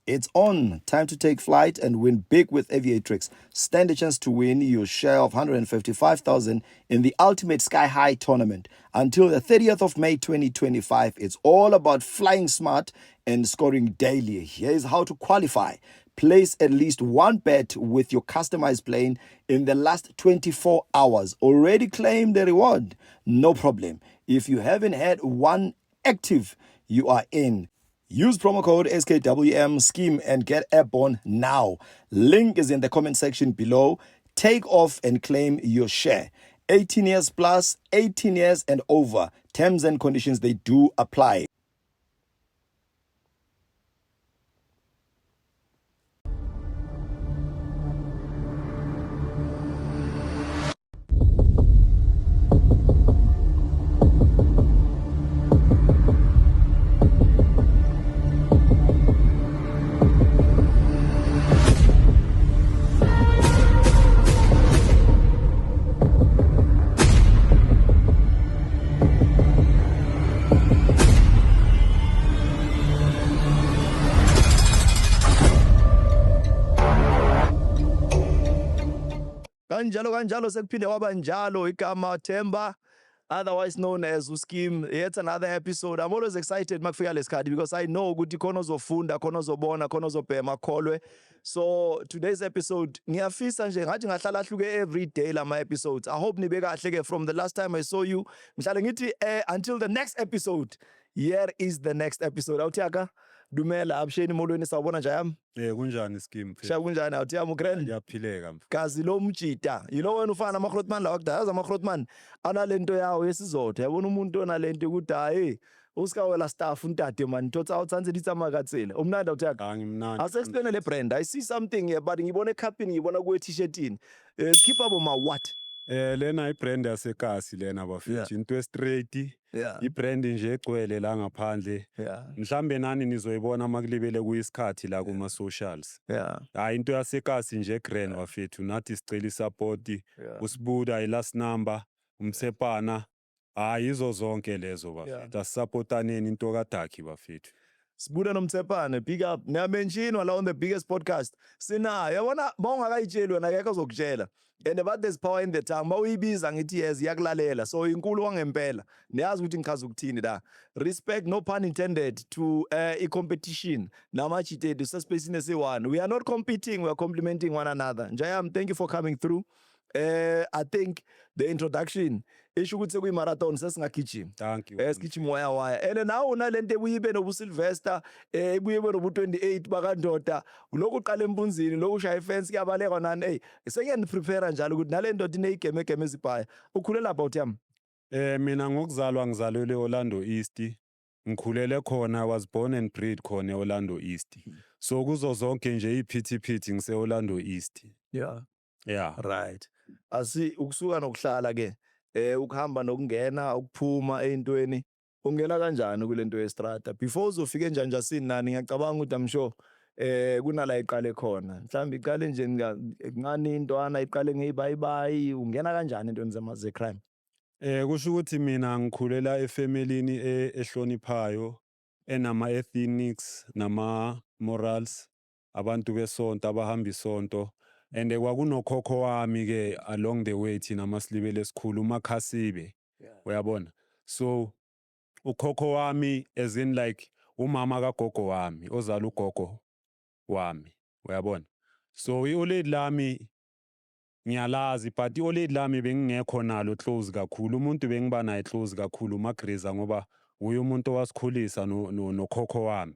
It's on. Time to take flight and win big with Aviatrix. Stand a chance to win your share of 155,000 in the Ultimate Sky High tournament. Until the 30th of May 2025, it's all about flying smart and scoring daily. Here's how to qualify. Place at least one bet with your customized plane in the last 24 hours. Already claim the reward? No problem. If you haven't had one active, you are in. Use promo code SKWM scheme and get airborne now. Link is in the comment section below. Take off and claim your share. 18 years plus, 18 years and over. Terms and conditions, they do apply. Kanjalo sekuphinde waba njalo igama Themba, otherwise known as Uskim. Yet another episode. I'm always excited makufika lesikhathi because I know ukuthi khona ozofunda, khona ozobona, khona ozobhema kholwe. So today's episode ngiyafisa nje ngathi ngahlala hluke every day lama episodes. I hope nibe kahle ke from the last time I saw you. Ngihlale ngithi until the next episode. Here is the next episode. Awuthiyaka Dumela absheni molweni sawubona nje yami. Kunjani scheme? Sha kunjani awuthiyama ugrand? Ngiyaphileka mfana. Kazi lo mjita. Yilo wena ufana amaKhrotman la wakudala. Yazi amaKhrotman analento yawo yesizotha. Yabona umuntu onalento ukuthi hayi usikawela staff untate man thotsa utsanze ditsama katsela. Umnandi awuthiyaka. Angimnandi. Asexplain le brand. I see something here but ngibona ecup ngibona ku t-shirtini. Skip abo ma what? Lena ibrand yasekasi lena bafethu into straight. Ibrand nje egcwele la ngaphandle. Mhlambe nani nizoyibona makulibele kuyisikhathi la kuma socials. Hayi into yasekasi nje grand bafethu nathi sicela support. Usibuda ilast number, umsepana. Hayi izo zonke lezo bafethu. Asupportaneni into kaDaki bafethu. Sibuda nomtsepane big up niyamentionwa la on the biggest podcast sina yabona bawungakayitsheli wena akekho ozokutshela and but there's power in the tongue bawuyibiza ngithi yes yakulalela so inkulu wangempela niyazi ukuthi ngikhaza ukuthini la respect no pun intended to a competition namachitedi saspace one we are not competing we are complementing one another Njayam thank you for coming through. I think the introduction isho ukuthi kuyi marathon sesingagijima. Thank you. Esigijima waya and now unalento ebuyibe nobu Sylvester ebuyibe nobu 28 bakandoda lokhu uqala embunzini lokhu ushaya ifence kuyabaleka nani sengiyani prepare njalo ukuthi nalento inegame ezibhaya ukhulela about yami. Mina ngokuzalwa ngizalelwe Orlando East. Ngikhulele khona I was born and bred khona eOrlando East. So kuzo zonke nje iphithiphithi ngise Orlando East. Yeah. Right. Asi ukusuka nokuhlala ke ukuhamba nokungena ukuphuma eintweni ungena kanjani kulento yestrata before uzofike njanjasini nani ngiyacabanga ukuthi I'm sure kunala iqale khona mhlambi iqale nje ngani intwana iqale ngeyibayibayi ungena kanjani entweni zamaze crime. Kusho ukuthi mina ngikhulela efamilini ehloniphayo enama ethics nama morals abantu besonto abahamba isonto. And kwakunokhokho wami ke along the way thina masilibele esikhulu uMakhasibe uyabona so ukhokho wami as in like umama kagogo wami ozala ugogo wami uyabona so ioledi lami ngiyalazi but ioledi lami bengingekho nalo close kakhulu umuntu bengiba naye close kakhulu uMagreza ngoba uye umuntu owasikhulisa nokhokho wami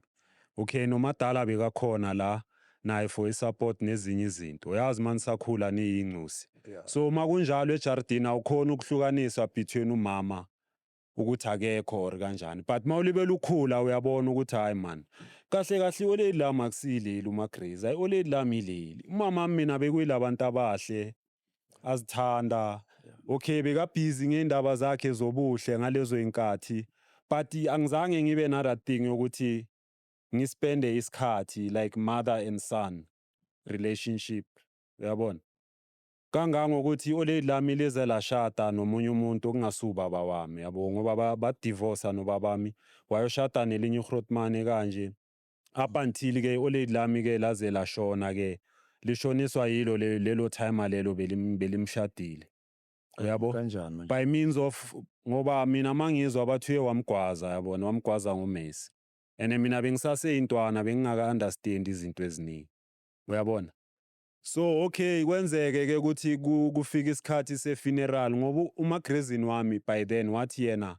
okay nomadala bekakhona la naye for support nezinye izinto uyazi manje sakhula niyincusi so makunjalo eJardini awukhona ukuhlukanisa between umama ukuthi akekho or kanjani but mawulibela ukhula uyabona ukuthi hayi man kahle kahle oledi lami akusileli uMagreza oledi lami ileli umama mina bekuyilabantu abahle azithanda okay beka busy ngendaba zakhe zobuhle ngalezo inkathi but angizange ngibe na that thing ukuthi ngispende isikhathi like mother and son relationship uyabona kangangokuthi oledi lami leze lashada nomunye umuntu okungasuba baba wami yabo ngoba ba divorce nobaba wami wayoshada nelinye uGrotman kanje up until ke old lady lami ke laze lashona ke lishoniswa yilo lelo time lelo belimshadile uyabo Kanjani manje? by means of ngoba mina mangizwa abathiwe wamgwaza yabona wamgwaza ngoMessi and mina bengisaseyintwana bengingaka understand izinto eziningi uyabona so okay kwenzeke ke ukuthi kufika isikhathi sefuneral ngoba umagazini wami by then wathi yena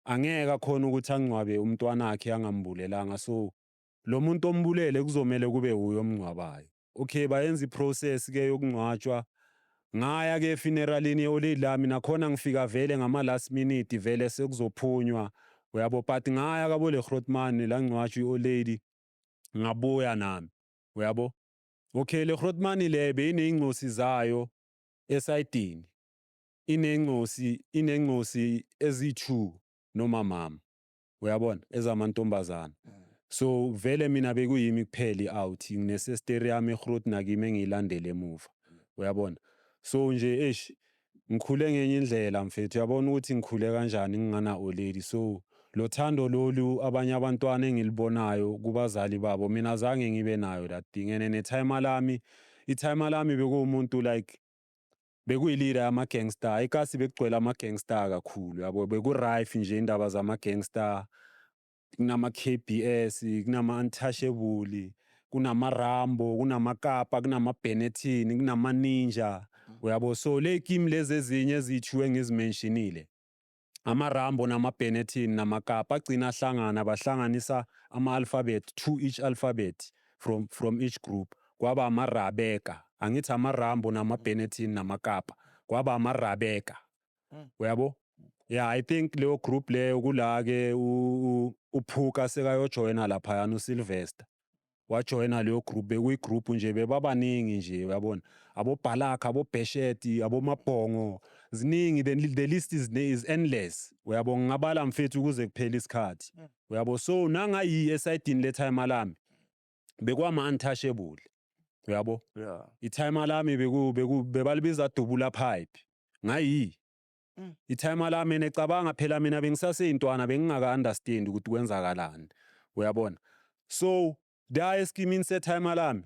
angeke khona ukuthi angcwabe umntwana wakhe angambulelanga so lo muntu ombulele kuzomela kube uyo omngcwabayo okay bayenza iprocess ke yokungcwatshwa ngaya ke funeralini ye-old lami nakhona ngifika vele ngama last minute vele sekuzophunywa uyabo but ngaya kabo le Grootman la ngcwatshwa i-old lady ngabuya nami uyabo okay le Grootman le beyiney'ncosi zayo esayidini inengcosi ezi-2 noma mama uyabona ezamantombazana so vele mina bekuyimi kuphela i-out nginesestere yami eGroot nakimi engiyilandele emuva uyabona so nje ngikhule ngenye indlela mfethu uyabona ukuthi ngikhule kanjani ngingana oledi so lo thando lolu abanye abantwana engilibonayo kubazali babo mina zange ngibe nayo that thing and ithayima lami bekuwumuntu like bekuyilida yama-gangster ikasi bekugcwele ama-gangster kakhulu yabo bekurife nje indaba zama-gangster kunama-KBS kunama-Untouchable kunama-Rambo kunamakapa kunama-Benetton kunama-Ninja uyabo so ley'kimi lezi ezinye ezithiwe ngizimentionile ama-Rambo nama-Benetton namakapa agcina ahlangana bahlanganisa ama-alphabet to each alphabet from each group kwaba ama-Rabeka angithi ama-Rambo nama-Benetton namakapa kwaba ama-Rabeka uyabo yeah I think leyo group leyo kula-ke uPhuka sekayojoyina laphayana uSylvester wajoyina leyo group bekuyigroup nje bebabaningi nje uyabona aboBhalaka aboBhesheti abomabhongo ziningi the list is endless uyabo ngingabala mfethu ukuze kuphele isikhathi uyabo so nangayi esayidini lethayima lami bekwama-Untouchable uyabo Yeah. ithayima lami bebalibiza dubula pipe ngayi ithayima lami necabanga phela mina bengisaseyintwana bengingaka understand ukuthi kwenzakalani uyabona so da eskimini sethayima lami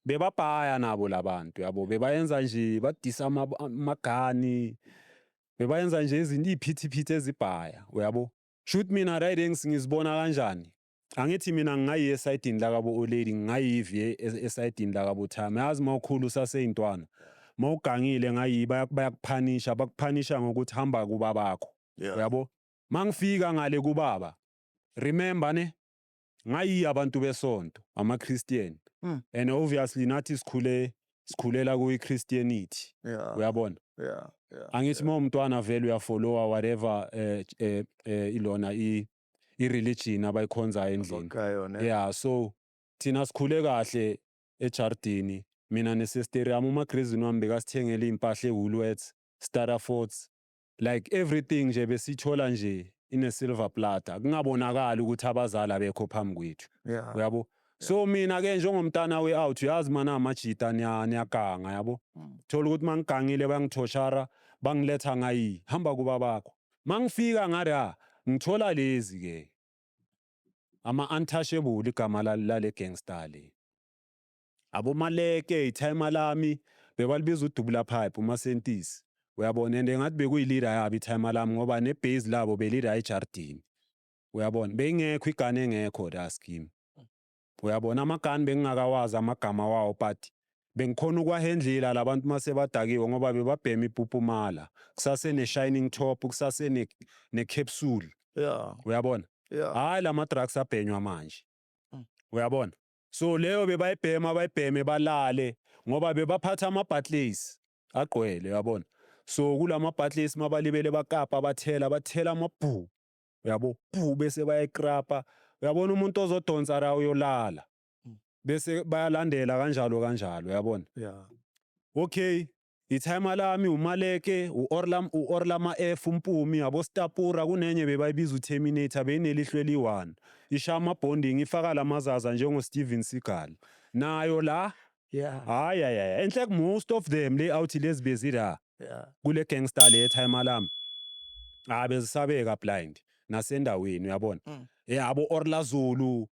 bebabhaya nabo labantu yabo bebayenza nje badisa amagani bebayenza nje izinto iphithiphithi ezibhaya uyabo shoot mina right ngizibona kanjani angithi mina ngingayi esayidini lakabo oledi ngingayivi esayidini lakabo Thama yazi mawukhulu saseyintwana mawugangile ngayi bayakuphanisha bakuphanisha ngokuthi hamba kubabakho uyabo mangifika ngale kubaba remember ne ngayi abantu besonto ama-Christian and obviously nathi sikhulela kuyi-Christianity uyabona angithi mawumntwana vele uyafollowa whatever ilona i-religion abayikhonzayo endlini yeah so thina sikhule kahle ejardini mina nesestere yami umagazini wami bekasithengele iy'mpahla e-Woolworths Starterfords like everything nje besithola nje ine-silver platter kungabonakali ukuthi abazali abekho phambi kwethu uyabo so mina-ke njengomntana we-out uyazi mana amajita niyaganga yabo thola ukuthi mangigangile bangithoshara bangiletha ngayi hamba kubabakho mangifika ngari ngithola lezi-ke ama-Untouchable igama lale gangster le abomaleke ithayima lami bebalibiza udubula pipe umasentisi uyabona and ngathi bekuyilida yabo ithayima lami ngoba nebhezi labo belida ejardini uyabona beyingekho igane engekho la scheme uyabona amagani bengingakawazi amagama wawo but bengikhona ukwahendlela labantu mase badakiwe ngoba bebabhema ipupumala kusase ne-shining top kusase ne-capsule uyabona hayi lama drugs abhenywa manje uyabona so leyo bayibheme balale ngoba bebaphatha ama-Butlers agqwele uyabona so kulama Butlers mabalibele bakapa bathela amabhu uyabo bhu bese bayayikrapa uyabona umuntu ozodonsa la uyolala bese bayalandela kanjalo uyabona okay ithayima lami umaleke u-Orlama F umpumi yabo Stapura kunenye bebayibiza uTerminator beyinelihlwe eli-1 ishama bonding ifaka lamazaza njengo Steven Seagal nayo la hayi enhle most of them le out lezi bezira kule gangster le ethayima lami bezisabeka blind nasendaweni uyabona yabo Orla Zulu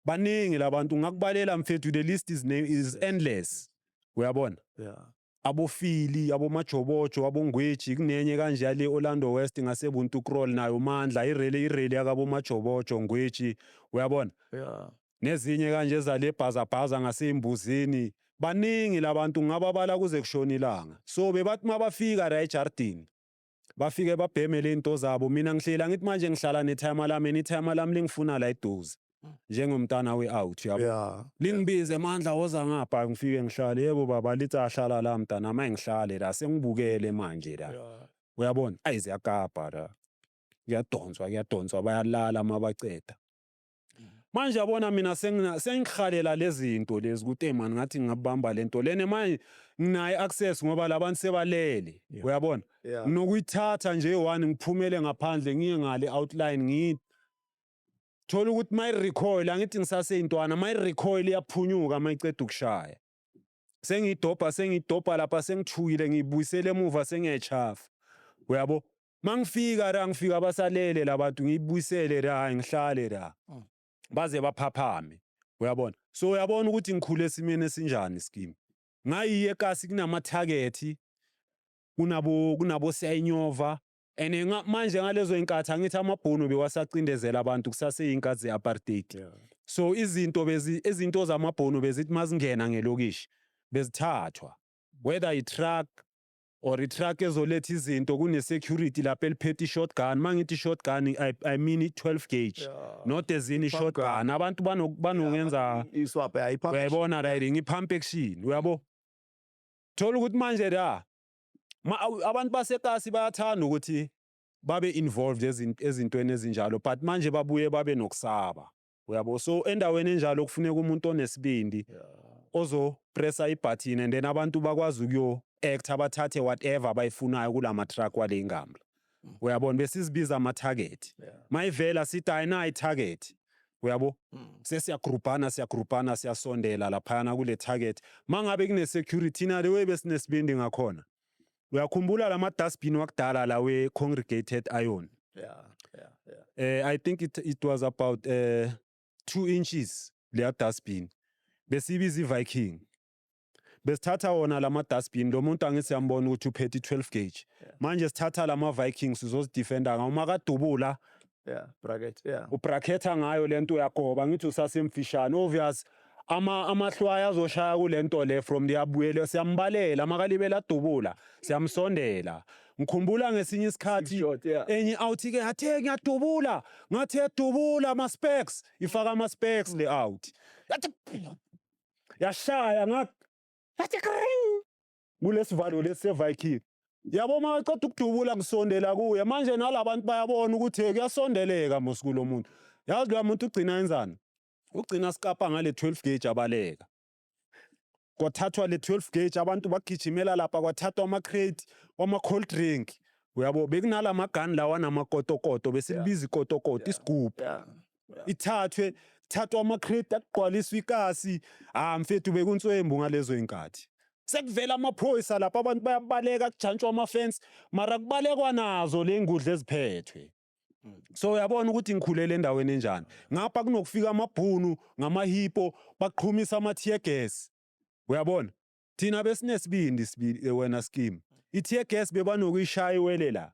baningi labantu ngakubalela mfethu, the list is endless. Uyabona? Yeah. Abofili, abomajobojo, abongweji, kunenye kanje yale Orlando West ngasebuntu Kroll nayo Mandla, irele yakabomajobojo, ngweji. Uyabona? Yeah. Nezinye kanje zale bhazabhaza ngasembuzini. Baningi labantu ngababala kuze kushona ilanga. So bebathi mabafika la ejardini, bafike babhemele into zabo. Mina ngihlela ngithi manje ngihlala netime lami, netime lami lingifuna la eduze njengomntana we-out, yabo. Yeah. Lingibize Mandla, woza ngapha ngifike ngihlale. Yebo baba, lithi ahlala la mntana, ma ngihlale la sengibukele manje la. Yeah. Uyabona? Ayi ziyakapa la. Kuyadonswa bayalala mabaceda. Manje yabona mina sengihalela lezi zinto lezi ukuthi man ngathi ngingabamba lento lene manje nginayo access ngoba labantu sebalele. Uyabona? Yeah. Nokuyithatha nje one ngiphumele ngaphandle ngiye ngale outline ngithi thola ukuthi my recoil angithi ngisaseyintwana, my recoil iyaphunyuka mayiceda ukushaya. Sengidobha lapha sengithukile ngibuyisele emuva sengiyachafa. Uyabo? Mangifika basalele labantu ngibuyisele la ngihlale la. Baze baphaphame. Uyabona? So uyabona ukuthi ngikhule esimene esinjani Scheme. Ngayiye eKasi kunama target, kunabo siyayinyova. Ene manje ngalezo inkathi angithi amabhono bewasacindezela abantu kusaseyinkathi ze-apartheid. So izinto zamabhono bezithi mazingena ngelokishi bezithathwa, whether i-truck or i-truck ezoletha izinto kune-security lapha eliphethe i-shotgun. Mangithi i-shotgun I mean i-12 gauge, not ezini i-shotgun. Abantu banongenza iswap uyayibona riding i-pump action. Uyabo? Thola ukuthi manje la abantu baseKasi bayathanda ukuthi babe involved ezintweni ezinjalo, but manje babuye babe nokusaba. Uyabo? So endaweni enjalo kufuneka umuntu onesibindi ozo pressa ibutton and then abantu bakwazi ukuyo act abathathe whatever bayifunayo kulama truck wale ngambla. Uyabona? Besizibiza ama target. Mayivela sithi ayinayo target. Uyabo? Sesiyagrupana siyasondela laphana kule target. Mangabe kune security na the way besinesibindi ngakhona. Uyakhumbula lama dustbin wakudala la we congregated iron. I think it was about 2 inches le dustbin. Besibiza iViking. Besithatha wona lama dustbin, lo muntu angithi siyambona ukuthi uphethe 12 gauge. Manje sithatha lama Vikings sizozidefenda ngawo makadubula. Bracket. Ubracketha ngayo lento uyagoba ngithi usasemfishane. Obvious amahlwaya azoshaya kulento le from the siyambalela makalibela dubula siyamsondela. Ngikhumbula ngesinye isikhathi enye out ke athe ngiyadubula ngathe dubula ama specs ifaka ama specs le out yashaya ngathi kulesivalo leseViking. Yabo maqeda ukudubula ngisondela kuye manje nalabantu bayabona ukuthi kuyasondeleka mosikulo muntu. Yazi lo muntu ugcina enzani? Ugcina skapa ngale 12 gauge abaleka. Kwathathwa le 12 gauge abantu bagijimela lapha kwathathwa ama crate wama cold drink. Uyabo bekunala magani lawa namakotokoto besilibiza ikotokoto isigubhu. Thathwa ama crate aqwaliswa iKasi. Mfethu bekuntswembu ngalezo inkathi. Sekuvela amaphoyisa lapha abantu bayabaleka kujantshwa ama fence mara kubalekwa nazo lengudla eziphethwe. So uyabona ukuthi ngikhulele endaweni enjani. Ngapha kunokufika amabhunu ngamahipo baqhumisa ama tear gas. Uyabona? Thina besinesibindi wena Scheme. I-tear gas bebanokuyishaya iwele la.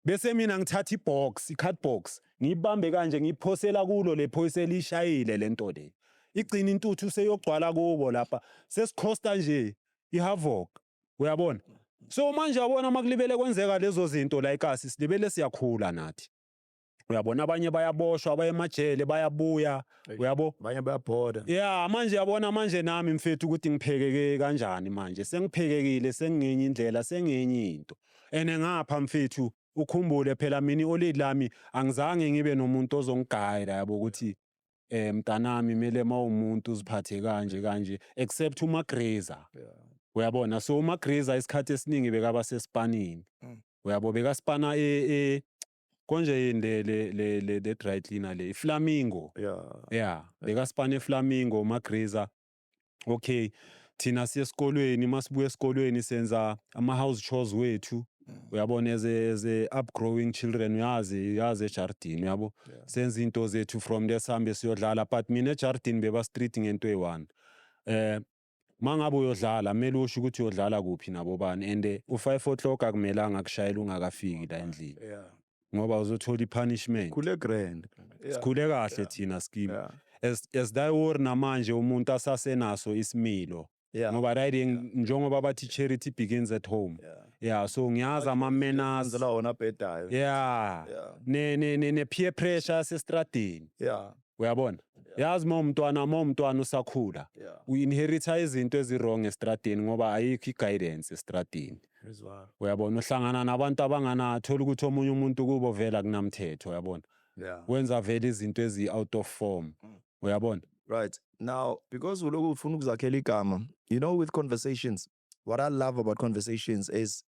Bese mina ngithatha ibox, i-card box, ngiyibambe kanje ngiyiphosela kulo le phoyisa elishayile lento le. Igcina intuthu seyogcwala kubo lapha. Sesikhosta nje i-havoc. Uyabona? So manje yabona makulibele kwenzeka lezo zinto la eKasi silibele siyakhula nathi. Uyabona abanye bayaboshwa baye emajele bayabuya. Uyabo? Abanye bayabhoda. Yeah, manje yabona manje nami mfethu ukuthi ngiphekeke kanjani manje. Sengiphekekile sengenye indlela sengenye into. Ene ngapha mfethu ukhumbule phela mina iolid lami angizange ngibe nomuntu ozongiguide yabo ukuthi mntanami mele mawumuntu uziphathe kanje except uMagreza. Uyabona? So uMagreza isikhathi esiningi bekaba sespanini. Uyabo bekaspana konje le dry cleaner le Flamingo. Bekaspana Flamingo Magreza. Okay, thina siyesikolweni masibuye esikolweni senza ama house chores wethu. uyabona as a upgrowing children uyazi ejardini yabo senza into zethu from there sihambe siyodlala but mina ejardini beba street ngento eyi-one mangabe uyodlala kumele usho ukuthi uyodlala kuphi nabo bani and u-5 o'clock akumelanga kushayela ungakafiki la endlini ngoba uzothola i-punishment Khule grand. sikhule kahle thina scheme Yeah. as dayewori namanje umuntu asasenaso isimilo Yeah. ngoba riding njengoba bathi charity begins at home yeah so ngiyazi ama-manners Ngizela wona bhedayo. yeah ne-peer pressure yasestradini Yeah. uyabona yazi mawumntwana usakhula Yeah. u-inheritha izinto ezi-wrong estradini ngoba ayikho i-guidance estradini uyabona uhlangana nabantu abanganathola ukuthi omunye umuntu kubo vela kunamthetho uyabona Yeah. wenza vele izinto ezi-out of form uyabona Right. Now, because uloku ufuna ukuzakhela igama, you know, with conversations, what I love about conversations is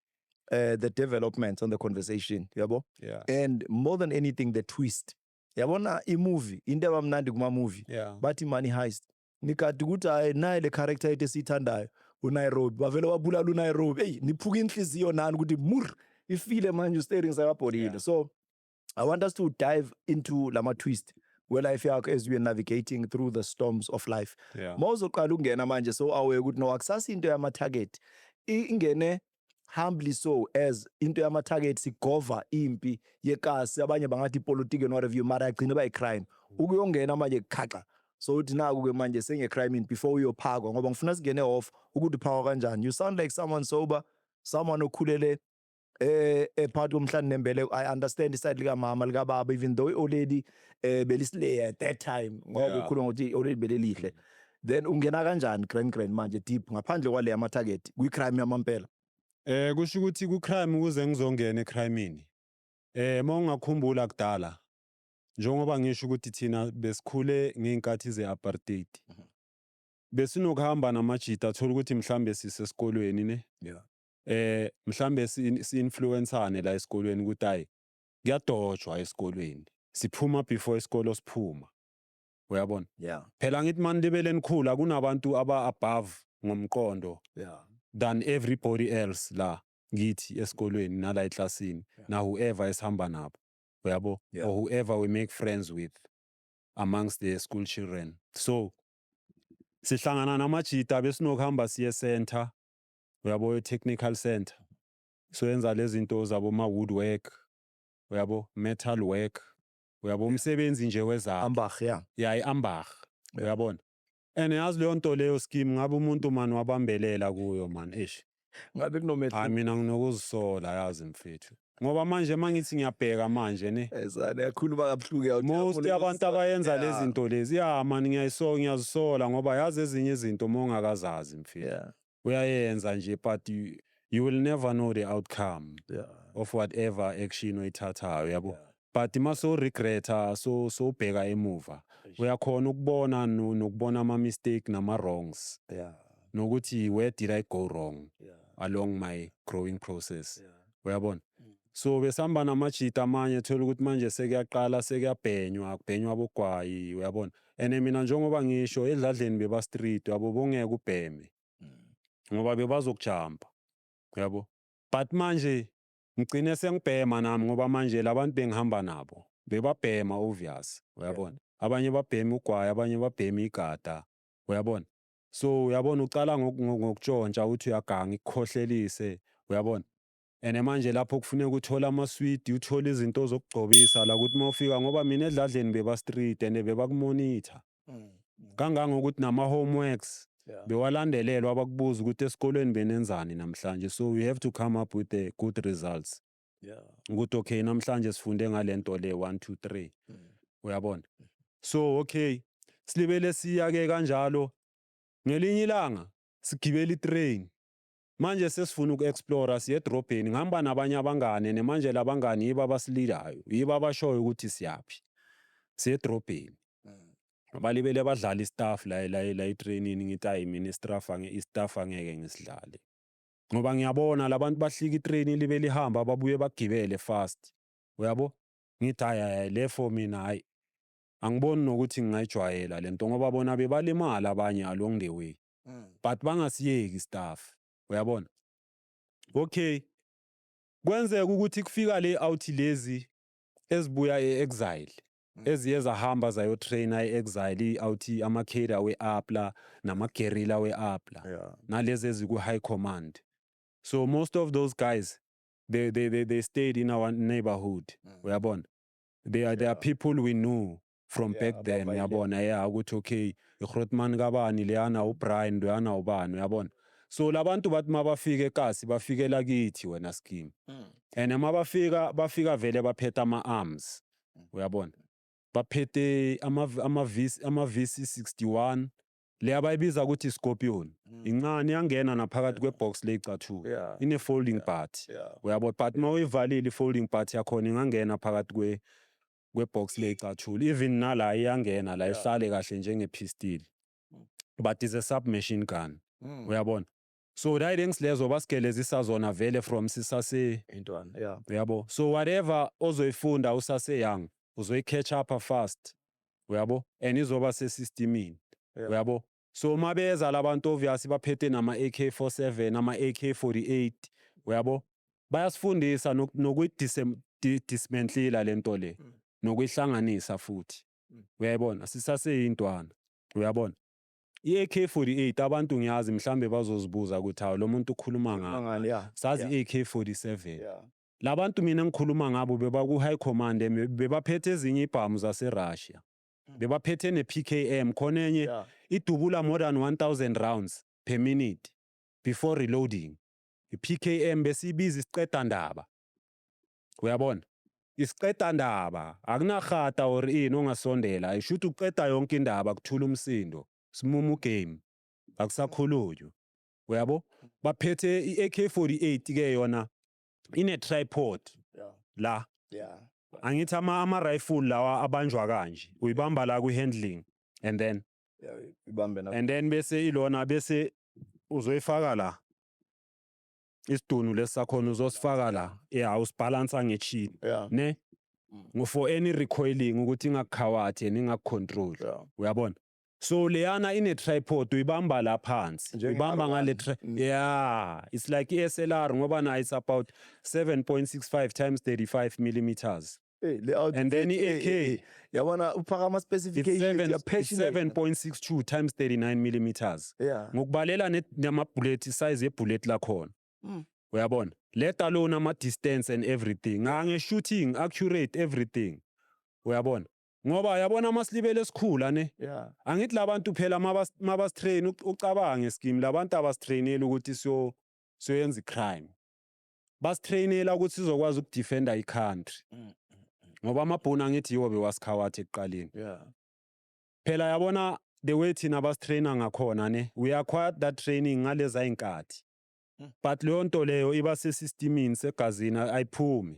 the development on the conversation, yabo? yeah And more than anything, the twist. Yabona i-movie, into abamnandi kuma-movie, yeah bathi Money Heist. Nikade ukuthi hayi naye le character yethu esiyithandayo uNairobi bavele wabulala uNairobi. Hey, niphuka inhliziyo nani ukuthi mur ifile manje staring sakabhodile. Yeah. So I want us to dive into lama twist where life yakho as we are navigating through the storms of life. yeah Mawuzoqala ukungena manje so aware ukuthi no akusasi into yama target ingene humbly so as into yama target sigova impi yekasi abanye bangathi politics and whatever you mara agcina ba crime ukuyongena manje khaxa so uthi naku ke manje senge crime in before uyophakwa ngoba ngifuna singene off ukuthi phakwa kanjani. You sound like someone sober, someone okhulele part komhlanje nembele. I understand iside lika mama lika baba even though already belisleya at that time ngoba Yeah. ukhuluma ukuthi already belelihle. Then ungena kanjani grand manje deep ngaphandle kwale ama target kwi crime yamampela. kusho ukuthi ku-crime ukuze ngizongena ecrime-ini mawungakhumbula kudala njengoba ngisho ukuthi thina besikhule ngey'nkathi ze-apartheid besinokuhamba namajita athola ukuthi mhlambe sisesikolweni ne mhlambe si-influensane la esikolweni ukuthi hayi kuyadotshwa esikolweni siphuma before isikolo siphuma uyabona Yeah. phela ngithi mani libele nikhula kunabantu aba-above ngomqondo Yeah. than everybody else la kithi esikolweni nala eklasini na whoever esihamba nabo uyabo Yeah. or whoever we make friends with amongst the school children so sihlangana namajita besinokuhamba siye center uyabo technical center so yenza lezi zinto zabo ma woodwork uyabo metal work uyabo umsebenzi nje wezandla Ambach, yeah. ya i-ambach uyabona and yazi leyo nto leyo scheme ngabe umuntu mani wabambelela kuyo mani eish Ngabe kunomehluko. hayi mina nginokuzisola yazi mfethu ngoba manje mangithi ngiyabheka manje ne Ezana yakhuluma kabuhlungu most yabantu abayenza lezi zinto lezi ya mani ngiyazisola ngoba yazi ezinye izinto mongakazazi mfethu Yeah. uyayenza nje but you will never know the outcome Yeah. of whatever action oyithathayo yabo Yeah. but maso regreta so ubheka emuva uyakhona ukubona nokubona ama mistake nama wrongs Yeah. nokuthi where did I go wrong Yeah. along my growing process Yeah. uyabona so besihamba namajita amanye thola ukuthi manje sekuyaqala sekuyabhenywa kubhenywa bogwayi uyabona and mina njengoba ngisho edladleni beba street yabo bongeke ubheme ngoba bebazokujumpa yabo but manje ngigcine sengibhema nami ngoba manje labantu bengihamba nabo bebabhema obvious uyabona abanye babhema ugwayi abanye babhema igada uyabona so uyabona ucala ngokutshontsha uthi uyaganga ikukhohlelise uyabona and manje lapho kufuneka uthola amaswidi uthola izinto zokugcobisa la ukuthi mawufika ngoba mina edladleni beba street and bebakumonitha kangangokuthi nama homeworks Yeah. bewalandelelwa abakubuza ukuthi esikolweni benenzani namhlanje so you have to come up with the good results Yeah. ukuthi okay namhlanje sifunde ngalento le 1 2 3 uyabona so okay silibele siya ke kanjalo ngelinye ilanga sigibela itrain manje sesifuna uku-explora siye edrobheni ngihamba nabanye abangane nemanje labangani yibo abasilidayo yibo abashoyo ukuthi siyaphi siye edrobheni balibele badlala istaff la etrainini ngithi hayi mina istaff angeke ngisidlale ngoba ngiyabona labantu bahlika itrain libe lihamba babuye bagibele fast uyabo ngithi hayi le for mina hayi angiboni nokuthi ngingayijwayela lento ngoba bona bebalimala abanye along the way but bangasiyeki istaff uyabona okay kwenzeka ukuthi kufika layout lezi ezibuya e-exile eziye zahamba zayotraina e-exile i-out ama-cater we-apla nama-guerrilla we-apla Yeah. nalezi eziku-high command. So most of those guys they stayed in our neighborhood. Uyabona? They are Yeah. people we knew from Yeah, back then. abavayile. Uyabona? Yeah, ukuthi okay, iGrootman kabani leyana uBrian leyana ubani, uyabona? So labantu bathi mabafika eKasi bafikela kithi wena scheme. And bafika vele baphethe ama-arms. Uyabona? Baphethe ama-VC61 le abayibiza ukuthi Scorpion. Incane iyangena naphakathi kwebox le icathulo. Yeah. Ine folding part. Yeah. Uyabo, but mawuyivalile i-folding part yakhona ingangena phakathi kwebox le icathulo. Even nala iyangena la ihlale kahle njenge-pistol. But it's a submachine gun. Uyabona? So tidings lezo basigelezisa zona vele from sisase Intwana. Yeah. uyabo. So whatever ozoyifunda usase young uzoyi-catch up fast. Uyabo? And izoba sesystemini. Yeah. Uyabo? So mabeza labantu obviously baphethe nama AK47 nama AK48 uyabo? Bayasifundisa dismantlela lento le nokuyihlanganisa futhi. Uyayibona? Sisaseyintwana. Uyabona? I-AK48 abantu ngiyazi mhlambe bazozibuza ukuthi hawo lo muntu ukhuluma ngani. Yeah. Sazi Yeah. i-AK47. Yeah. Labantu mina engikhuluma ngabo bebaku high command bebaphethe ezinye ibhamu zaseRussia. Bebaphethe ne-PKM khona enye Yeah. idubula more than 1000 rounds per minute before reloading. I-PKM besibiza isiqeda ndaba. Uyabona? Isiqeda ndaba akunagata or ini ongasondela ayishuthi uqeda yonke indaba kuthula umsindo. Simumu game. Akusakhulunywa. Uyabo? Baphethe i-AK48 ke yona ine tripod Yeah. la. Yeah. Angithi ama-rifle lawa abanjwa kanje. Uyibamba la ku-handling and then Yeah. Ibambe na. and then bese ilona bese uzoyifaka la. Isidunu lesakhona uzosifaka la. Yeah, usbalansa ngechip. Yeah. Ne? For any recoiling ukuthi ingakukhawathe ningakucontrol. Yeah. Uyabona? So leyana ine tripod uyibamba la phansi. Njenge Uyibamba ngale R1. yeah, it's like SLR ngoba na it's about 7.65 times 35 millimeters. Hey, layout. And then i-AK yabona uphakama it's specifications. You're passionate. 7.62 times 39 millimeters. Yeah. Ngokubalela nama-bullet size ye-bullet lakhona. Uyabona? Let alone ama-distance and everything. Nge-shooting, accurate, everything. Uyabona? Ngoba yabona amasilibele esikhula ne? Yeah. Angithi labantu phela mabastrain ucabange scheme labantu abastrainela ukuthi siyoyenza icrime. Bastrainela ukuthi sizokwazi ukudefenda i-country. Ngoba amabhunu angithi yiwo bewasikhawathe ekuqaleni. Yeah. Phela yabona the way thina bastraina ngakhona ne? We acquired that training ngaleza inkathi. But leyo nto leyo iba sesystemini segazini ayiphumi.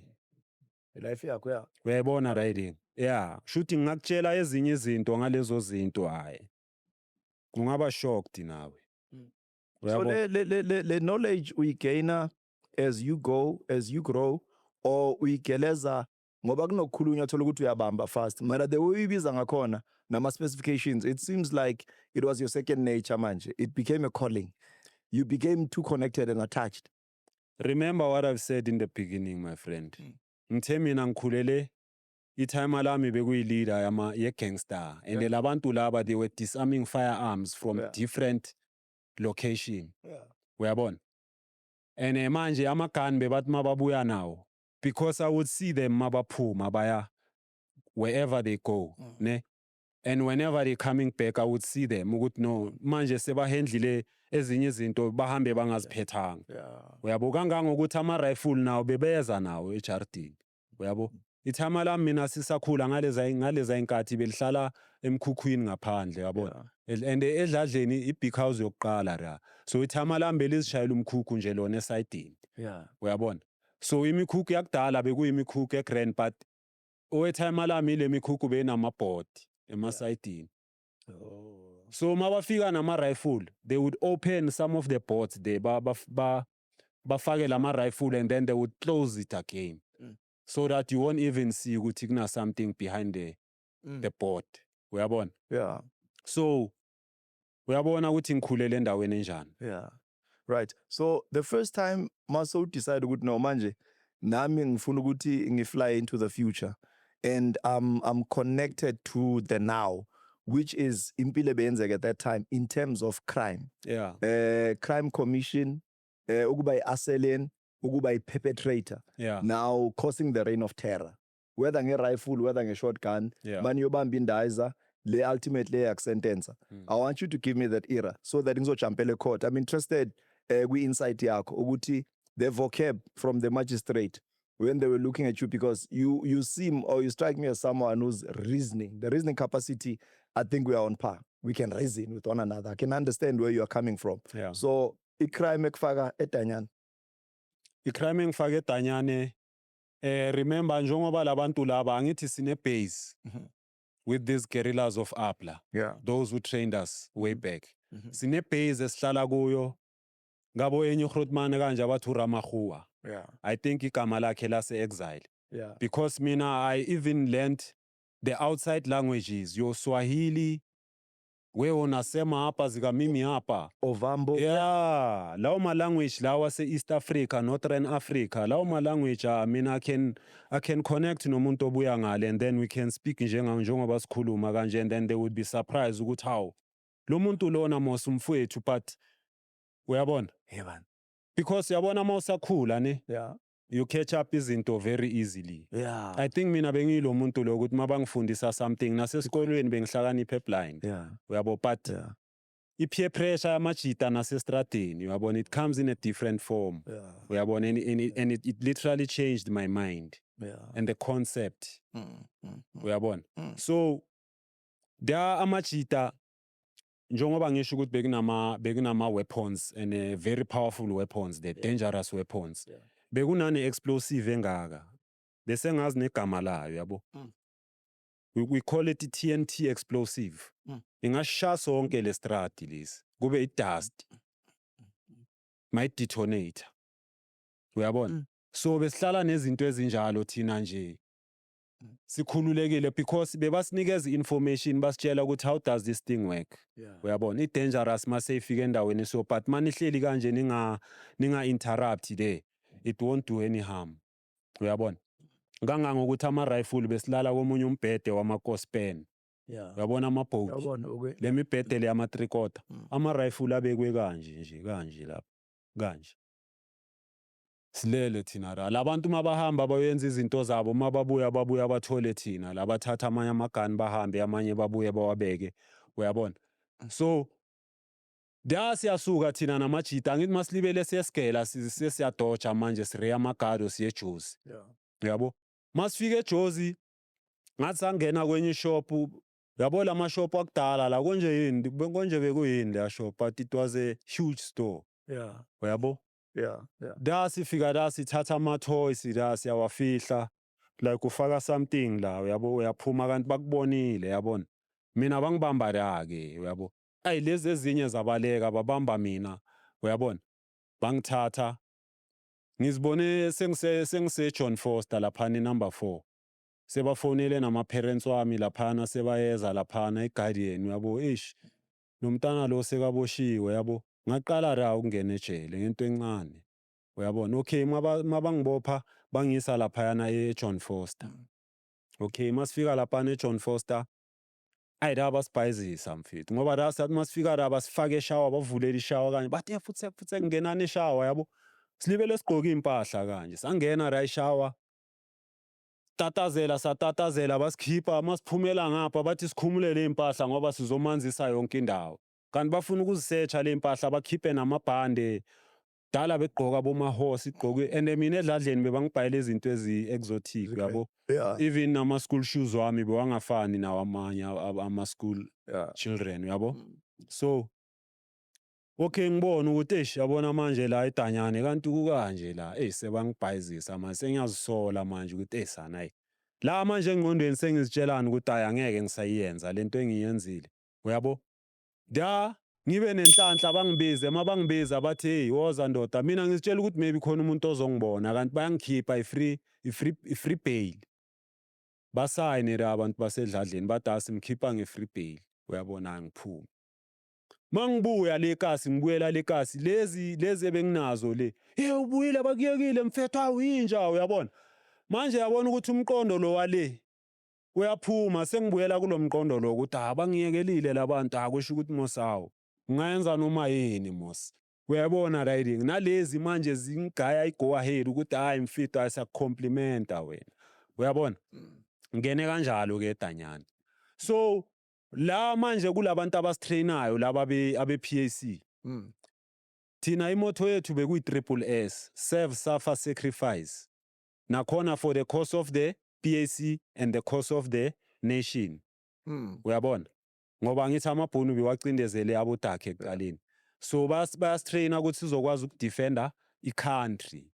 Life yakho yeah. Uyayibona riding? Yeah, shooting ngakutshela ezinye izinto ngalezo zinto hayi. Ungaba shocked nawe. So the knowledge we gain as you go, as you grow, or uyigeleza ngoba kunokukhulunywa thola ukuthi uyabamba fast. Mara the way uyibiza ngakhona nama specifications, it seems like it was your second nature manje. It became a calling. You became too connected and attached. Remember what I've said in the beginning, my friend. Ngithe mina ngikhulele itime lami bekuyi-leader ye-gangster. And labantu laba they were disarming firearms from different location. Yeah. Uyabona? And manje amagani bebathi mababuya nawo because I would see them mabaphuma baya wherever they go, ne? And whenever they coming back I would see them ukuthi no manje sebahandlile ezinye izinto bahambe bangaziphethanga. Yeah. Uyabo kangangokuthi ama-rifle nawo bebeza nawo ejardini. Uyabo? Ithama lami mina sisakhula ngaleza inkathi belihlala emkhukhwini ngaphandle yabona. And edladleni i-big house yokuqala la. So ithama lami belizishayela umkhukhu nje lona esayidini. Yeah. Uyabona? So imikhukhu yakudala bekuyimikhukhu egrand but owethama lami ile mikhukhu benamabhodi emasayidini. Oh. So mabafika nama-rifle they would open some of the boards there bafake lama-rifle and then they would close it again. So that you won't even see ukuthi kuna something behind the board. Uyabona? Yeah. So uyabona ukuthi ngikhulele endaweni enjani. Yeah. Right. So the first time Maso decided ukuthi no manje nami ngifuna ukuthi ngifly into the future, and I'm connected to the now, which is impilo ebeyenzeka at that time in terms of crime. Yeah. Crime commission, ukuba i-assailant, ukuba i-perpetrator, Yeah. now causing the reign of terror, whether nge-rifle, whether nge-shotgun, Yeah. mani yobamba indiza le ultimately yakusentenza. I want you to give me that era so that ngizojumpele court. I'm interested kwi-insight yakho ukuthi the vocab from the magistrate when they were looking at you, because you seem, or you strike me as someone who's reasoning. The reasoning capacity, I think we are on par. We can reason with one another. I can understand where you are coming from. Yeah. So i-crime ekufaka eDanyana. I-crime engifake eDanyane, remember njengoba labantu laba angithi sine base with these guerrillas of APLA, Yeah. those who trained us way back. Sine base esihlala kuyo ngabo enye uGrootman kanje abathi uRamakhuwa. Yeah. I think igama lakhe lase exile. Yeah. Because mina I even learned the outside languages, your Swahili, wewe unasema hapa zikamimi hapa. Ovambo. Yeah, lawo ma language lawa se East Africa, Northern Africa, lawo ma language I mean I can connect nomuntu obuya ngale, and then we can speak njengoba sikhuluma kanje, and then they would be surprised ukuthi how lo muntu lona mos umfowethu, but uyabona? Yeah. Because yabona mawusakhula ne, Yeah. you catch up izinto very easily. Yeah. I think mina bengilo muntu lo ukuthi mabangifundisa something nasesikolweni bengihlakaniphe blind. Yeah. Uyabo, but Yeah. i-peer pressure yamajita nasestradini, uyabona, it comes in a different form. Yeah. Uyabona, and it literally changed my mind Yeah. and the concept. Uyabona. Mm. So there are amajita njengoba ngisho ukuthi bekunama weapons, and very powerful weapons, the dangerous weapons. Yeah. Bekunane explosive engaka. Bese ngazi negama layo, yabo. We call it TNT explosive. Ingashaya sonke le strati lesi. Kube i-dust. Mayi-detonator. Uyabona? So besihlala nezinto ezinjalo thina nje. Sikhululekile because bebasinikeza information, basitshela ukuthi how does this thing work. Yeah. Uyabona, i-dangerous mase ifika endaweni so, but manihleli kanje ninga interrupt there, it won't do any harm. Uyabona? Kangangokuthi ama-rifle besilala komunye umbhede wama-Cospan. Yeah. Uyabona ama-boat. Yabona okay. Le mibhede le yama-3 quarter. Ama-rifle abekwe kanje lapha. Kanje. Silele thina la. Labantu mabahamba bayenza izinto zabo, mababuya bathole thina. Labathatha amanye amagani bahambe, amanye babuye bawabeke. Uyabona? So siyasuka thina namajita, angithi masilibele siyesigela sesiyadoja manje sireya amagado siyeJozi. Yeah. Yabo? Masifika eJozi ngathi sangena kwenye shop, yabo la mashop akudala la konje bekuyini la shop, but it was a huge store. Yeah. Uyabo? Yeah. Yeah. Sifika sithatha ama-toys siyawafihla, like ufaka something la, uyabo, uyaphuma kanti bakubonile, yabona. Mina bangibamba la-ke, uyabo. Lezi ezinye zabaleka babamba mina, uyabona. Bangithatha. Ngizibone sengise John Foster laphana number 4. Sebafonele nama-parents wami laphana, sebayeza laphana eGuardian, uyabo. Lo mntana lo sekaboshiwe, yabo. Ngaqala la ukungena ejele ngento encane. Uyabona? Okay, mabangibopha bangisa laphayana eJohn Foster. Okay, masifika laphana eJohn Foster, la basibhayizisa mfethu, ngoba la sathi masifika la basifake eshawa, bavulela ishawa kanje, bathi futhi ngenani eshawa, yabo. Silibele sigqoka impahla kanje, sangena la eshawa, satatazela basikhipha, masiphumela ngapha bathi sikhumulele impahla ngoba sizomanzisa yonke indawo. Kanti bafuna ukuzisearcha le impahla, bakhiphe namabhande. Dala begqoka bomahosi, igqoke, and mina edladleni bebangibhayela izinto ezi-exotic, yabo. Yeah. Even nama-school shoes wami bewangafani nawo amanye ama-school children, yabo. So okay, ngibona ukuthi yabona manje la eDanyane kanti kukanje la, sebangibhayizisa manje, sengiyazisola manje ukuthi sana la manje engqondweni sengizitshelana ukuthi angeke ngisayenza lento engiyenzile, uyabo. Ngibe nenhlanhla bangibize, mabangibiza bathi woza ndoda, mina ngizitshela ukuthi maybe khona umuntu ozongibona, kanti bayangikhipha i-free bail. Basayine la abantu basedladleni bathi simkhipha nge-free bail, uyabona, ngiphume. Mangibuya lekasi ngibuyela lekasi lezi ebenginazo le. Ubuyile bakuyekile mfethu hawu yinja uyabona. Manje yabona ukuthi umqondo lo wale uyaphuma sengibuyela kulomqondo lo ukuthi abangiyekelile labantu akusho ukuthi mosawo. Ngayenza noma yini mos. Uyabona riding nalezi manje zingigaya igo ahead ukuthi hayi mfethu ayisakhomplimenta wena. Uyabona? Ngene kanjalo ke danyana. So la manje kulabantu abastrainayo laba abe PAC. Thina imotto yethu bekuyi triple S, serve, suffer, sacrifice. Nakhona for the cause of the PAC and the cause of the nation. Uyabona? Ngoba ngithi amabhunu biwacindezele abotakhe ekuqaleni. So bayastraina ukuthi sizokwazi ukudefenda i-country.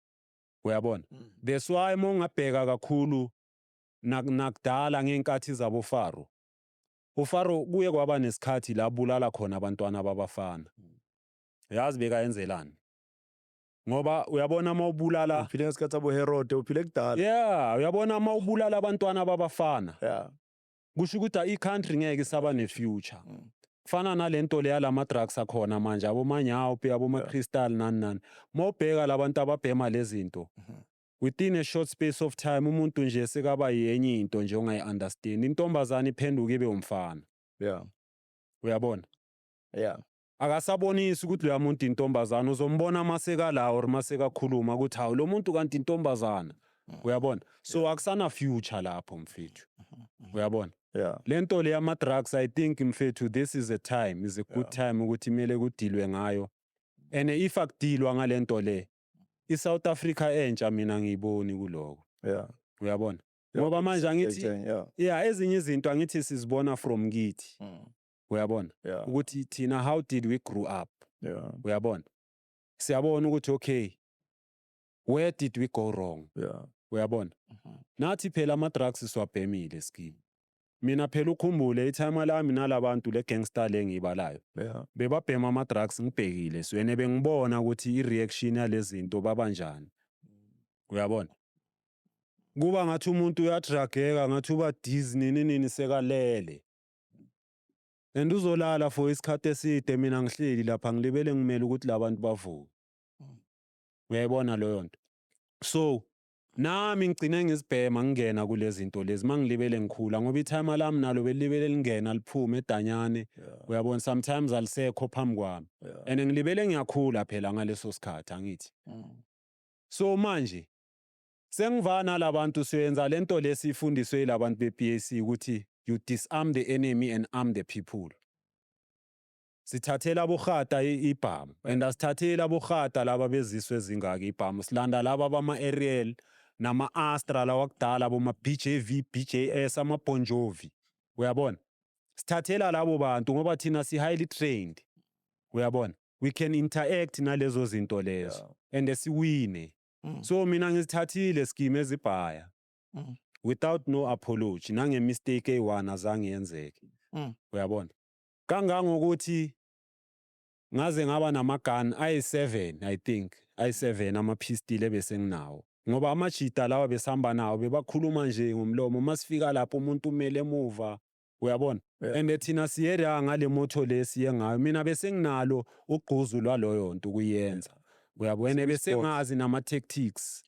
Uyabona? That's why mongabheka kakhulu nakudala ngenkathi zabo Faro. UFaro kuye kwaba nesikhathi la bulala khona abantwana babafana. Yazi bekayenzelani? Ngoba uyabona mawubulala uphile ngesikhathi abo Herode uphile kudala. Yeah, uyabona mawubulala abantwana babafana. Yeah. Kusho ukuthi i-country ngeke isaba ne-future. Kufana nalento le yalama drugs akhona manje abomanyawo pe aboma-crystal nani. Mawubheka labantu ababhema lezinto. Within a short space of time umuntu nje sekaba yenye into nje ongayi-understand. Intombazane iphenduka ibe umfana. Yeah. Uyabona? Yeah. Akasabonisi ukuthi lo muntu intombazana uzombona maseka la or maseka khuluma ukuthi hawu lo muntu kanti intombazana. Uyabona? So akusana future lapho mfethu. Uyabona? Yeah. Lento le yama drugs I think mfethu this is a time is a good time ukuthi imele kudilwe ngayo. And if akudilwa ngalento le iSouth Africa entsha mina ngiyiboni kuloko. Yeah. Uyabona? Ngoba manje angithi yeah ezinye izinto angithi sizibona from kithi. Uyabona? Ukuthi thina how did we grow up? Yeah. Uyabona? Siyabona ukuthi okay where did we go wrong? Yeah. Uyabona? Nathi phela ama drugs siwabhemile scheme. Mina phela ukhumbule itime lami nalabantu le gangster lengibalayo. Yeah. Bebabhema ama drugs ngibhekile swene bengibona ukuthi i-reaction yalezinto babanjani. Uyabona? Kuba ngathi umuntu uyadrageka ngathi uba Disney nini sekalele. And uzolala for isikhathi eside mina ngihleli lapha ngilibele ngimele ukuthi labantu bavuke. Uyayibona leyo nto. So nami ngigcine ngizibhema ngingena kulezi zinto lezi mangilibele ngikhula ngoba itime lami nalo belibele lingena liphume edanyane. Uyabona sometimes alisekho phambi kwami. And ngilibele ngiyakhula phela ngaleso sikhathi angithi. So manje sengivana labantu siyenza lento lesifundiswe labantu bePAC ukuthi you disarm the enemy and arm the people. Sithathela abohata ibhamu and asithathela abohata laba beziswe ezingaki ibhamu silanda laba bama Ariel nama Astra lawa kudala boma BJV BJS ama Bon Jovi. Uyabona? Sithathela labo bantu ngoba thina si highly trained. Uyabona? We can interact nalezo zinto lezo and siwine. So mina ngizithathile scheme ezibhaya without no apology nange mistake eyi1 azange yenzeke. Uyabona? Kangangokuthi ngaze ngaba namagani ayi7 I think ayi7 ama pistol ebese nginawo ngoba amajita lawa besihamba nawo bebakhuluma nje ngomlomo masifika lapho umuntu umele emuva. Uyabona? And thina siyera ngale motto lesiye ngayo mina bese nginalo ugquzu lwaloyo nto kuyenza. Uyabona bese ngazi nama tactics.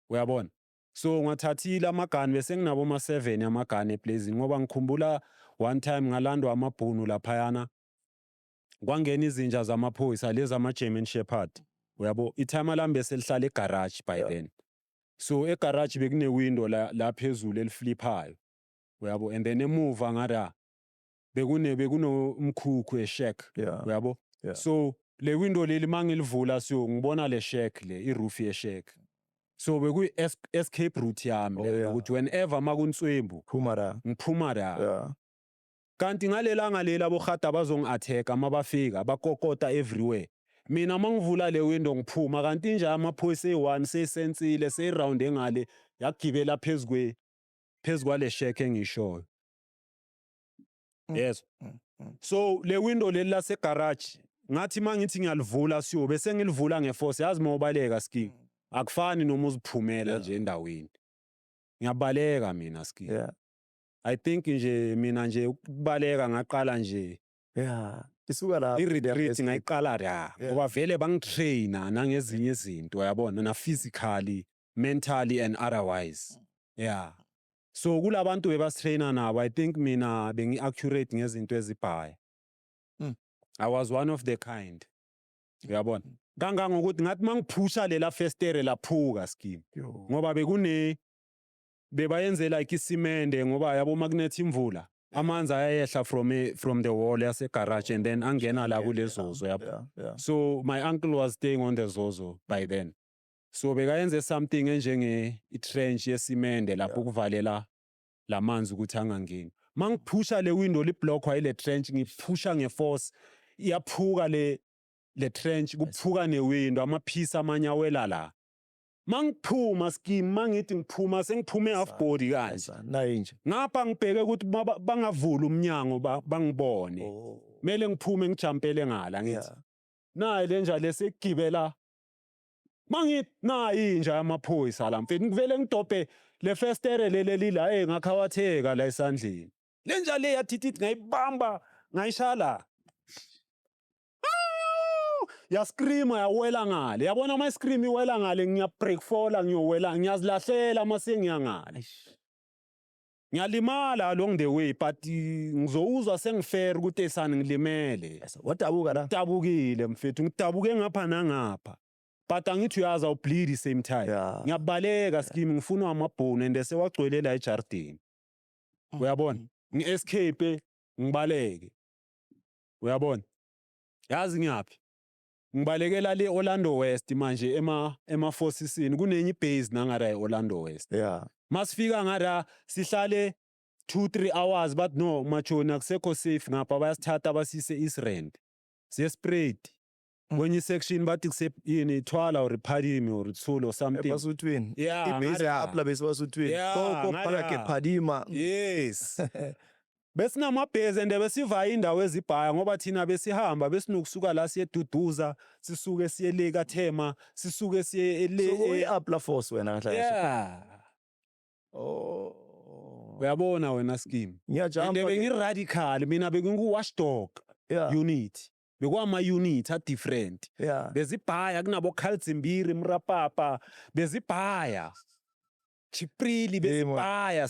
Uyabona? So ngathathile amagani bese nginabo ama7 amagani eblazing ngoba ngikhumbula one time ngalandwa amabhunu laphayana kwangena izinja zamaphoyisa lezi ama German Shepherd. Uyabo itime lami bese lihlala egarage by then. So egarage bekune window la phezulu eliflipayo. Uyabo and then emuva ngara bekuno umkhukhu eshack. Uyabo? So le window leli mangilivula so ngibona le shack le iroof ye shack. So bekuyi escape route yami ukuthi whenever makunswembu ngiphuma la. Kanti ngalelanga lela bohata bazongi-attack amabafika bakokota everywhere. Mina mangivula le window ngiphuma kanti nje amaphoyisa eyi1 sesensile seyiround engale yagibela phezukwa shack engishoyo. Yes. So le window leli lase garage ngathi mangithi ngiyalivula siyo bese ngilivula ngeforce yazi mawubaleka ski. Akufani noma uziphumela nje endaweni. Ngiyabaleka mina ski. I think nje mina nje ukubaleka ngaqala nje isuka la i-retreat ngayiqala la ngoba vele bangitraina nangezinye izinto uyabona na physically, mentally and otherwise. Yeah. So kulabantu bebasitraina nabo I think mina bengi-accurate ngezinto ezibhaya. I was one of the kind. Uyabona? Kangangokuthi ngathi mangiphusha lela festere laphuka scheme. Ngoba bebayenze like isimende ngoba yabo magnet imvula. Amanzi ayehla from the wall yase garage and then angena la kulezozo yabo. So my uncle was staying on the Zozo by then. So bekayenze something enjenge i-trench yesimende lapho kuvalela lamanzi ukuthi angangeni. Mangiphusha le window liblockwa ile trench ngiphusha ngeforce iyaphuka le trench kuphuka newindow amaphisi amanye awela la. Mangiphuma scheme mangithi ngiphuma sengiphume half body kanje. Nanje. Ngapha ngibheke ukuthi bangavula umnyango bangibone. Mele ngiphume ngijampele ngala ngithi. Nayi le nja lesekugibela. Mangithi nayi inja amaphoyisa la mfethu ngivele ngidobhe le festere leli la ngakhawatheka la esandleni. Le nja le yathithithi ngayibamba ngayishala. Yascreama yawela ngale yabona ama scream iwela ngale ngiyabreak fall ngiyowela ngiyazilahlela mase ngiyangale ngiyalimala along the way but ngizowuzwa sengifair ukuthi esani ngilimele wadabuka la dabukile mfethu ngidabuke ngapha nangapha but angithi uyaza ubleed same time ngiyabaleka scheme ngifuna amabhone and sewagcwele la ejardini uyabona ngi-escape ngibaleke uyabona yazi ngiyaphi ngibalekela le Orlando West manje ema Fosisini kunenye ibase nangara eOrlando West. Masifika ngara sihlale 2-3 hours but no machona kusekho safe ngapha bayasithatha basise East Rand. Siye spread. Kwenye section bathi kuse yini Thwala or Phadima or Tsulo or something. Ebasuthwini. Yeah. Ibase apla besibasuthwini. Koko phakathi Phadima. Yes. Besinamabhezi and besiva indawo ezibhaya ngoba thina besihamba besinokusuka la siye Duduza sisuke siye le kaThema sisuke siye le uyi-Apla Force wena kahle. Yeah. Uyabona wena scheme. Ngiyajumpa. And bengi-radical mina bengu-watchdog unit. Bekwama unit a different. Bezibhaya kunabo Khalzimbiri Mrapapa bezibhaya. Chiprili besibhaya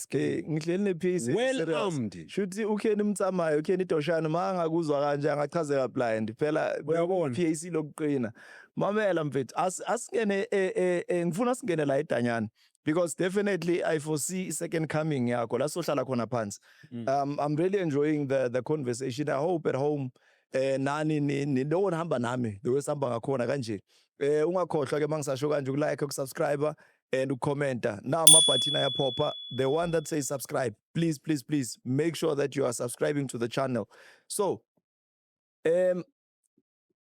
ngihleli nephisi well armed shuthi uKenny Mtsamayo uKenny Doshana mangakuzwa kanje angachazeka blind phela uyabona PAC lokuqina mamela mfethu asingene ngifuna singene la eDanyana because definitely I foresee second coming yakho la sohlala khona phansi. I'm really enjoying the conversation. I hope at home nani ni lo hamba nami the way sihamba ngakhona kanje ungakhohlwa ke mangisasho kanje ukulike ukusubscribe and ucomment. Now my button ayaphopa the one that says subscribe. Please make sure that you are subscribing to the channel. So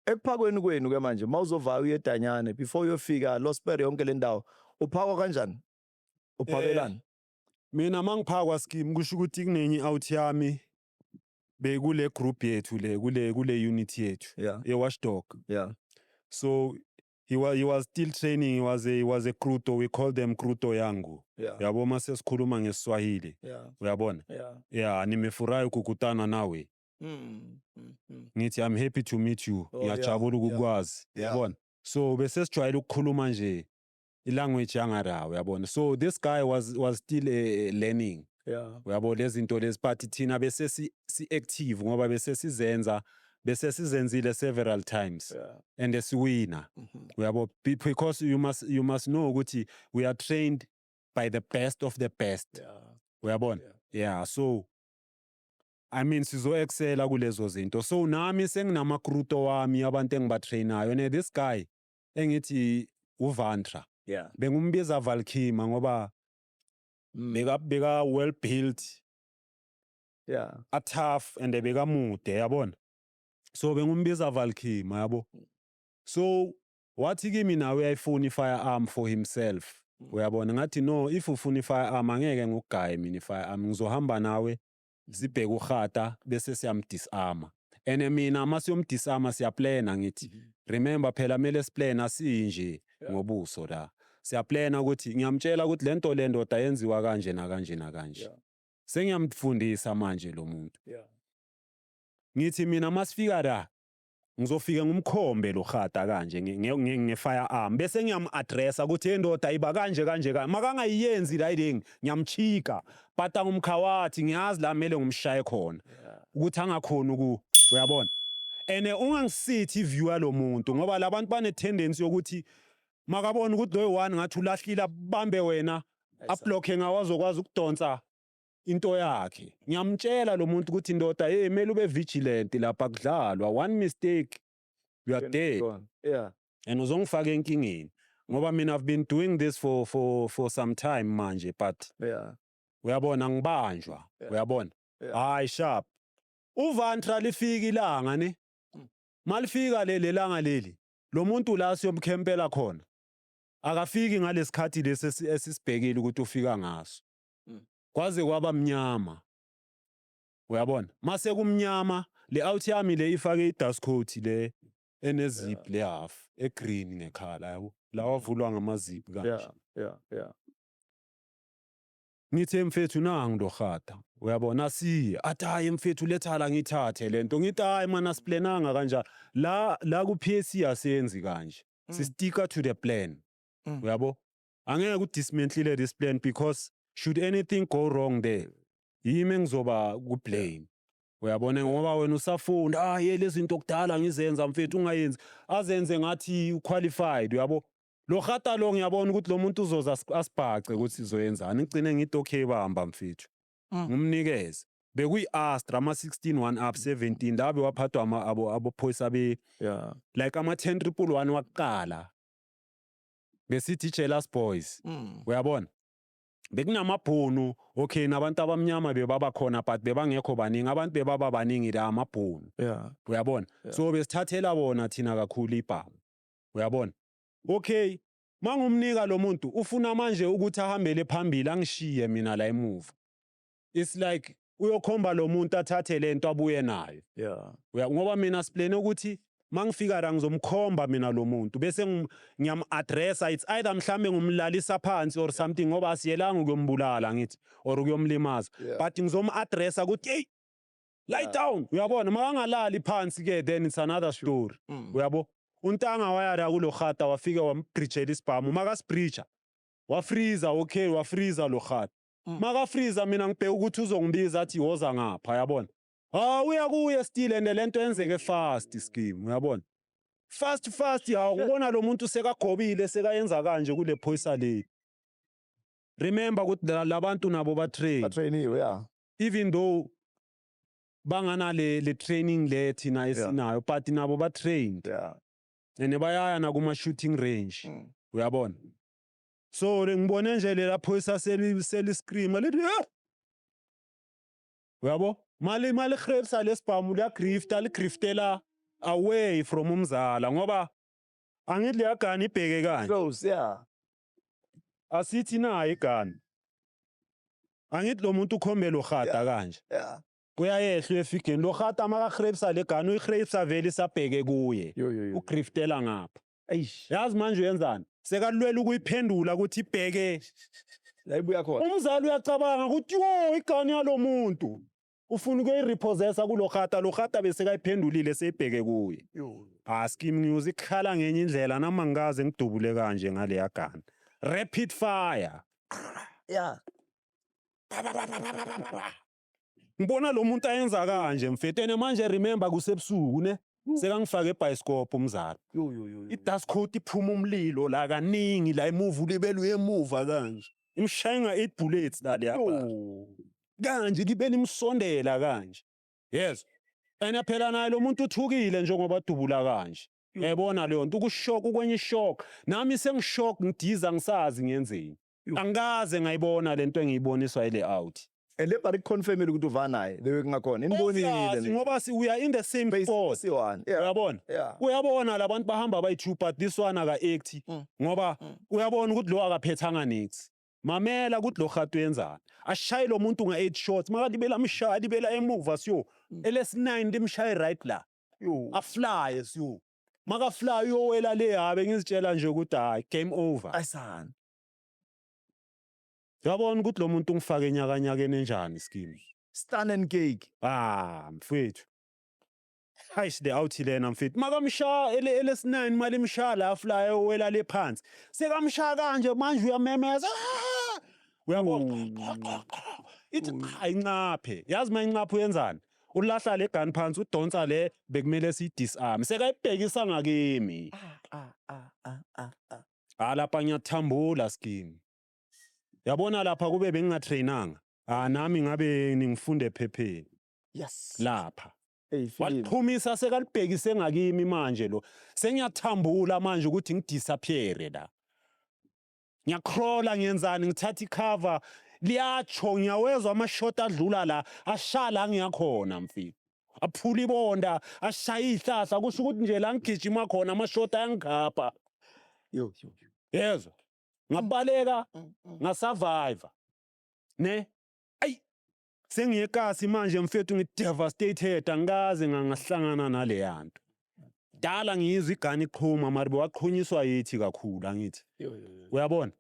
ekuphakweni kwenu ke manje mawuzova uye eDanyana before uyofika Losper yonke le ndawo uphakwa kanjani uphakelani? Mina mangiphakwa scheme kusho ukuthi kunenye out yami bekule group yethu le kule unit yethu watchdog. So he was still training. He was a Kruto. We call them Kruto yangu. Yabo mase sikhuluma ngeSwahili. Uyabona? Nimefurahi ukukutana nawe. Ngithi I'm happy to meet you. Ngiyajabula ukukwazi. Uyabona? So bese sijwayele ukukhuluma nje ilanguage yangara, uyabona. So this guy was still learning. Uyabona lezi zinto lezi but thina bese si active ngoba bese sizenza bese sizenzile several times and siwina uyabo because you must know ukuthi we are trained by the best of the best uyabona so I mean sizo excela kulezo zinto so nami senginama Kruto wami abantu engibatrainayo and this guy engithi uVantra bengumbiza Valkima ngoba beka well built a tough and beka mude yabona. So bengumbiza Valkima yabo. So wathi kimi nawe ayifuna firearm for himself. Uyabona ngathi no if ufuna firearm angeke ngugaye mina firearm ngizohamba nawe sibheke uGhata bese siyamdisarma. And mina masiyomdisarma siyaplana ngithi remember phela mele siplana asinje ngobuso la. Siyaplana ukuthi ngiyamtshela ukuthi lento le ndoda yenziwa kanje na kanje na kanje. Sengiyamfundisa manje lo muntu. ngithi mina masifika la ngizofika ngumkhombe lo gata kanje nge-firearm bese ngiyam-addressa ukuthi hey ndoda iba kanje kanje makangayiyenzi la ile ngiyamchika but angumkhawathi ngiyazi la kumele ngumshaye khona ukuthi angakhoni uyabona and ungangisithi iview lo muntu ngoba labantu bane-tendency yokuthi makabona ukuthi loyo one ngathi ulahlile abambe wena ablokhe ngawazokwazi ukudonsa into yakhe ngiyamtshela lo muntu ukuthi ndoda hey kumele ube vigilant lapha kudlalwa one mistake you are dead Yeah. and uzongifaka enkingeni ngoba mina I've been doing this for some time manje but Yeah. uyabona ngibanjwa uyabona hayi sharp uvantra lifika ilanga ne malifika leli langa leli lo muntu la siyomkhempela khona akafiki ngalesikhathi lesi esisibhekile ukuthi ufika ngaso kwaze kwaba mnyama uyabona mase kumnyama le out yami le ifake i-dust coat le enezip le half egreen nekhala yabo lawa avulwa ngamazip kanje Yeah. ngithe mfethu nangu lo gata uyabona siye athi hayi mfethu lethala ngithathe lento ngithi hayi mana siplananga kanja la ku PSC asenzi kanje sistika to the plan uyabo angeke udismantle this plan because should anything go wrong there yimi engizoba ku blame uyabona ngoba wena usafunda lezi zinto kudala ngizenza mfethu ungayenzi azenze ngathi uqualified uyabo lo gata lo ngiyabona ukuthi lo muntu uzoza asibhace ukuthi izoyenzana ngicine ngithi okay bamba mfethu ngumnikeze bekuyi-Astra ama-16 1 up 17 labe waphathwa abophoyisa like ama-10 triple 1 wakuqala besithi jealous boys uyabona bekunamabhunu okay nabantu abamnyama bebaba khona but bebangekho baningi abantu bebaba baningi la amabhunu uyabona so besithathela bona thina kakhulu ibhamu uyabona okay mangumnika lo muntu ufuna manje ukuthi ahambele phambili angishiye mina la emuva it's like uyokhomba lo muntu athathe lento abuye nayo ngoba mina siplane ukuthi mangifika la ngizomkhomba mina lo muntu bese ngiyam-addressa it's either mhlambe ngumlalisa phansi or something ngoba asiyelanga ukuyombulala ngithi or ukuyomlimaza but ngizom-addressa ukuthi hey lie down uyabona makangalali phansi ke then it's another story uyabo untanga wayala kulo gata wafika wambridgela isibhamu makasibridger wafreeza okay wafreeza lo gata makafreeza mina ngibheka ukuthi uzongibiza athi woza ngapha yabona uyakuye still and lento yenzeke fast scheme uyabona fast ubona lo muntu sekagobile sekayenza kanje kule phoyisa le remember ukuthi labantu nabo batrainiwe even though bangana le training le thina esinayo but nabo batrained and bayaya na kuma shooting range uyabona so ngibone nje lela phoyisa seliscream lithi uyabo mali grebsa lesibhamu ligriftela away from umzala ngoba angithi le gani ibheke kanje close asithi na igani angithi lo muntu ukhombe lo gata kanje kuyayehla efigeni lo gata makagrebsa le gani uyigrebsa vele isabheke kuye ugriftela ngapha yazi manje uyenzani sekalwela ukuyiphendula ukuthi ibheke la ibuya khona umzali uyacabanga ukuthi igani yalo muntu ufuna ukuyirepossessa kulo gata lo gata bese kayiphendulile sebheke kuye scheme news ikhala ngenye indlela nama ngikaze ngidubule kanje ngale yagana rapid fire ngibona lo muntu ayenza kanje mfetene manje remember kusebusuku ne sekangifaka ebhayiscope umzala i-dust coat iphuma umlilo la kaningi la emuva ulibele emuva kanje imshaya 8 bullets la lapha kanje libele imsondela kanje yes and phela naye lo muntu uthukile njengoba dubula kanje yayibona leyo nto ukushock kwenye shock nami sengishock ngidiza ngisazi ngenzeni angikaze ngayibona lento engiyiboniswa ile out le bari confirm ukuthi uva naye lewe kungakhona inibonile ngoba we are in the same force uyabona uyabona labantu bahamba bayi2 but this one aka act ngoba uyabona ukuthi lo akaphethanga next mamela ukuthi lo gatu yenzana ashaye lo muntu nga 8 shots makalibela amshaya libela emuva siyo ls9 limshaye right la afly siyo maka fly uyowela le habe ngizitshela nje ukuthi hayi game over ayisana yabona ukuthi lo muntu ungifake enyakanyakeni enjani scheme stun and cake mfethu hayi le awuthi lena mfethu makamsha elesi9 mali imsha la flyer wela le phansi sekamsha kanje manje uyamemeza uyabona ithi cha incaphe yazi mayincaphe uyenzani ulahla le gun phansi udonsa le bekumele siyidisarm sekayibhekisa ngakimi lapha ngiyathambula scheme yabona lapha kube bengingatrainanga nami ngabe ningifunde ephepheni Yes. lapha Hey, Philip. waphumisa sekalibhekise ngakimi manje lo sengiyathambula manje ukuthi ngidisappear la ngiyacrawla ngiyenzani ngithatha icover liyacho ngiyawezwa amashot adlula la ashala ngiyakhona mfiki aphula ibonda ashaya ihlahla kusho ukuthi nje la ngigijima khona amashot ayangigapha Yo. yezwa ngabaleka ngasurvive ne ay sengiyekasi manje mfethu ngidevastated angikaze ngahlangana nale yanto dala ngiyizwa igani iqhuma mari waqhunyiswa yithi kakhulu angithi Yo. uyabona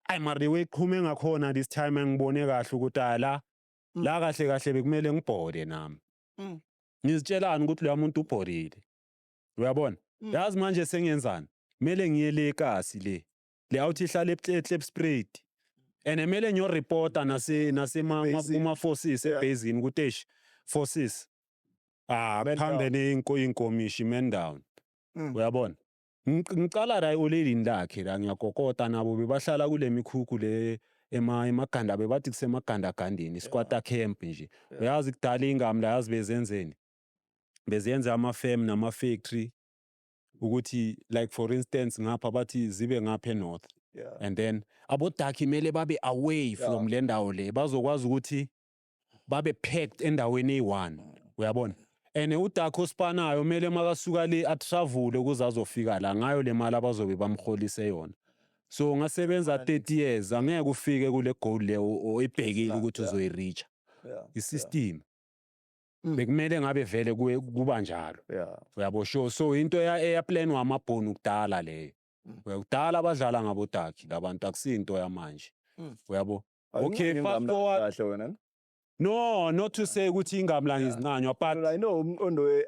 ay mari weqhume ngakhona this time ngibone kahle ukuthi la kahle kahle bekumele ngibhode nami ngizitshelani ukuthi lo muntu ubhodile uyabona yazi manje sengiyenzani kumele ngiye le kasi le awuthi ihlala eClep Spread enemele ngiyo reporter kuma forces ebasini kuteshi forces phambene inkomishi man down uyabona ngicala la olelini lakhe la ngiyakokota nabo bebahlala kule mikhukhu le emaganda bebathi kusemaganda gandini squatter camp nje uyazi kudala ingami la yazi bezenzeni bezenza ama-firm nama-factory ukuthi like for instance ngapha bathi zibe ngapha eNorth and then abodaki kumele babe away from le ndawo le bazokwazi ukuthi babe packed endaweni eyi-1 uyabona and udaki osipanayo kumele makasuka le atravule ukuze azofika la ngayo le mali abazobe bamholise yona so ngasebenza 30 years angeke ufike kule goal le oyibhekile ukuthi uzoyiricha isystem bekumele ngabe vele kuba njalo uyabo so into eyaplanwa amabhonu kudala leyo uyakudala abadlala ngabodaki labantu akusinto yamanje uyabo okay fast forward no not to say ukuthi ingamla ngizincanywa but I know umqondo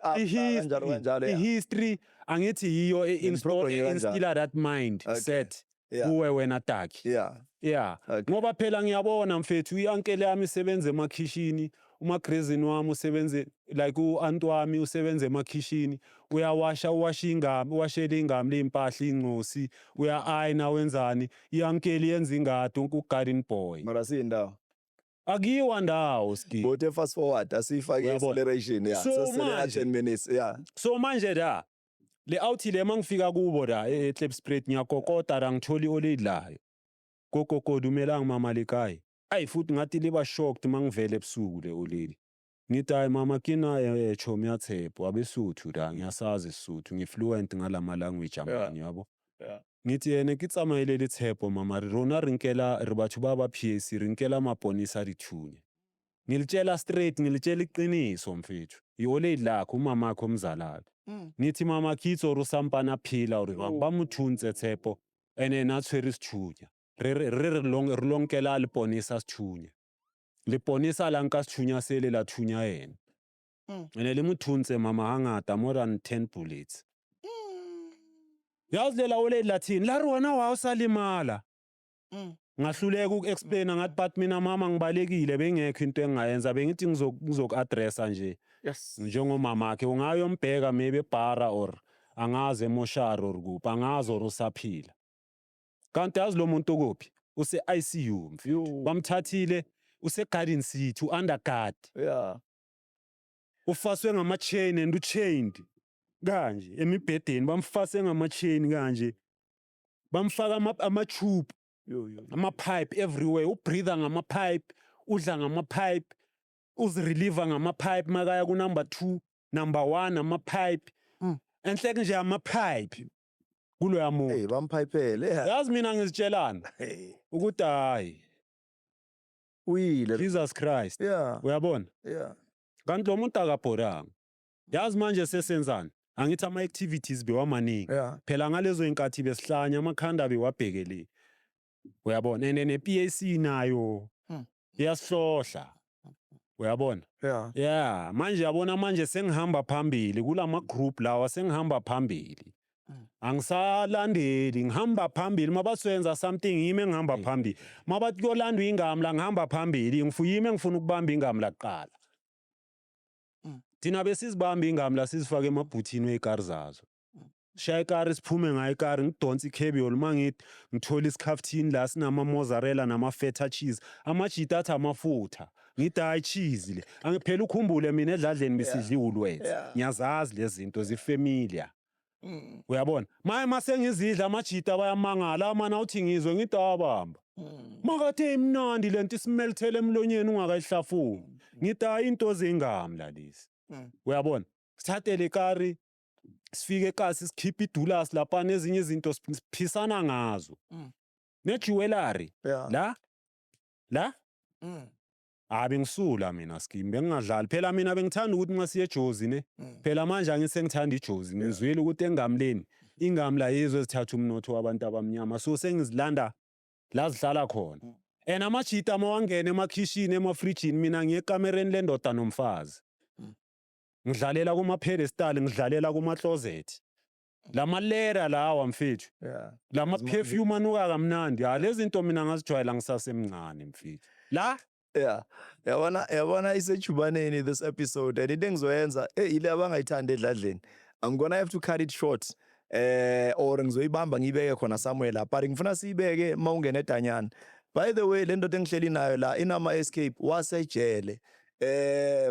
history angithi yiyo instilla that mind set kuwe wena Taki ngoba phela ngiyabona mfethu uyankele yami isebenze emakhishini umagrezini wami usebenze like uanti wami usebenze emakhishini uyawasha ingami uwashele ingami lempahla ingosi uya-ayina wenzani iyankeli yenza ingadi u-garden boy mara sindawo akiwa ndawo ski but fast forward asifake acceleration so 10 minutes so manje da le outhi le mangifika kubo da eClep Spread ngiyakokota la ngitholi olidlayo kokoko dumelang mama lekai ay futhi ngathi liba shocked mangivele ebusuku le olili ngithi hayi mama kina chomi yathepho abesuthu la ngiyasazi isuthu ngifluent ngalama language amanye yabo ngithi yena kitsamayele lethepho mama rona rinkela re batho ba PAC rinkela maponisa dithunya ngilitshela straight ngilitshela iqiniso mfethu yole lakho umama wakho omzalayo nithi mama kitso rusampana phila uri ba muthunze tshepo ene na tshwere sithunya re lonkela liponisa sithunya liponisa la nka sithunya sele la thunya yena ene le muthunze mama hangata more than 10 bullets yazlela ole lathini la rona wa usalimala ngahluleka ukuexplain ngathi but mina mama ngibalekile bengekho into engayenza bengithi ngizoku-addressa nje njengomama wakhe ungayombheka maybe bara or angaze emoshari or kuphi angazi or usaphila kanti yazi lo muntu kuphi use-ICU bamthathile use-garden seat u-underguard ufaswe ngama-chain and u-chained kanje emibhedeni bamfase ngama-chain kanje bamfaka ama-tube ama-pipe everywhere ubreather ngama-pipe udla ngama-pipe uzirelieve ngama-pipe makaya ku-number 2 number 1 ama-pipe enhleke nje ama-pipe kuloya muntu bamphiphele yazi mina ngizitshelana ukuthi hayi uyile Jesus Christ uyabona kanti lo muntu akabhoranga yazi manje sesenzani angithi ama-activities bewamaningi phela ngalezo inkathi besihlanya amakhanda bewabhekele uyabona and ne-PAC nayo iyasihlohla uyabona? Yeah. Yeah, manje yabona manje sengihamba phambili kulama group lawa sengihamba phambili. Angisalandeli ngihamba phambili mabasenza something yimi engihamba phambili. Mabathi kuyolandwa ingami la ngihamba phambili ngifuyime ngifuna ukubamba ingami la kuqala. Thina besizibamba ingami la sizifaka emabhuthini wekari zazo. Shaya ikari siphume ngayo ikari ngidonsa ikhebiol mangithi ngithola isikhaftini la sinama mozzarella nama feta cheese amajita athi amafutha ngithi hayi cheese le angiphela ukhumbule mina edladleni besidliwa ulwethu ngiyazazi lezi zinto zifamiliar uyabona mase ngizidla amajita bayamangala mana uthi ngizwe ngithi abamba makathe imnandi lento isimelthele emlonyeni ungakayihlafuni ngithi hayi into zengami la lezi uyabona sithathe le kari sifike ekasi sikhipha idulasi lapha nezinye izinto siphisana ngazo nejewelry la bengisula mina Skim bengingadlali phela mina bengithanda ukuthi nxa siye eJozi ne phela manje angisengithanda iJozi ngizwile ukuthi engamleni ingami la yezwe ezithatha umnotho wabantu abamnyama so sengizilanda la zihlala khona amajita mawangena emakhishini emafrijini mina ngiyekamereni lendoda nomfazi ngidlalela kuma pedestal ngidlalela kuma closet lamalera lawa mfethu lama perfume anuka kamnandi lezi zinto mina ngazijwayela ngisasemncane mfethu la yabona isejubaneni this episode and into engizoyenza ile abangayithanda edladleni I'm gonna have to cut it short or ngizoyibamba ngiyibeke khona somewhere la but ngifuna siyibeke mawungena edanyana. By the way lento engihleli nayo la inama escape wasejele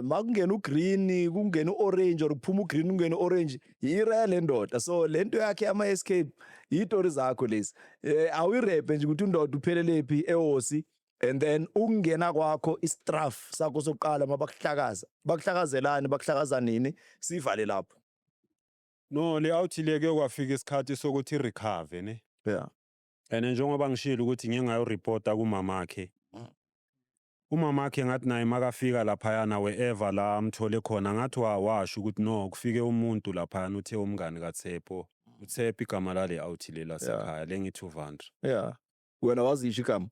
makungena ugreen kungena uorange or kuphuma ugreen kungena orange irele ndoda so lento yakhe ama escape izitori zakho lezi awirep nje ukuthi undoda uphelelepi ehosi and then ukungena kwakho istraff sakho sokuqala mabakuhlakaza bakuhlakazelani bakuhlakaza nini sivale lapho no le awuthile ke kwafika isikhathi sokuthi recover ne njengoba ngishilo ukuthi ngingayo reporta kumamakhe umamakhe ngathi naye makafika lapha yana wherever la amthole khona ngathi washo ukuthi no kufike umuntu lapha yana uthe umngani kaTshepo uTshepo igama lale awuthile lasekhaya lengithi uVandra wena wazisho igama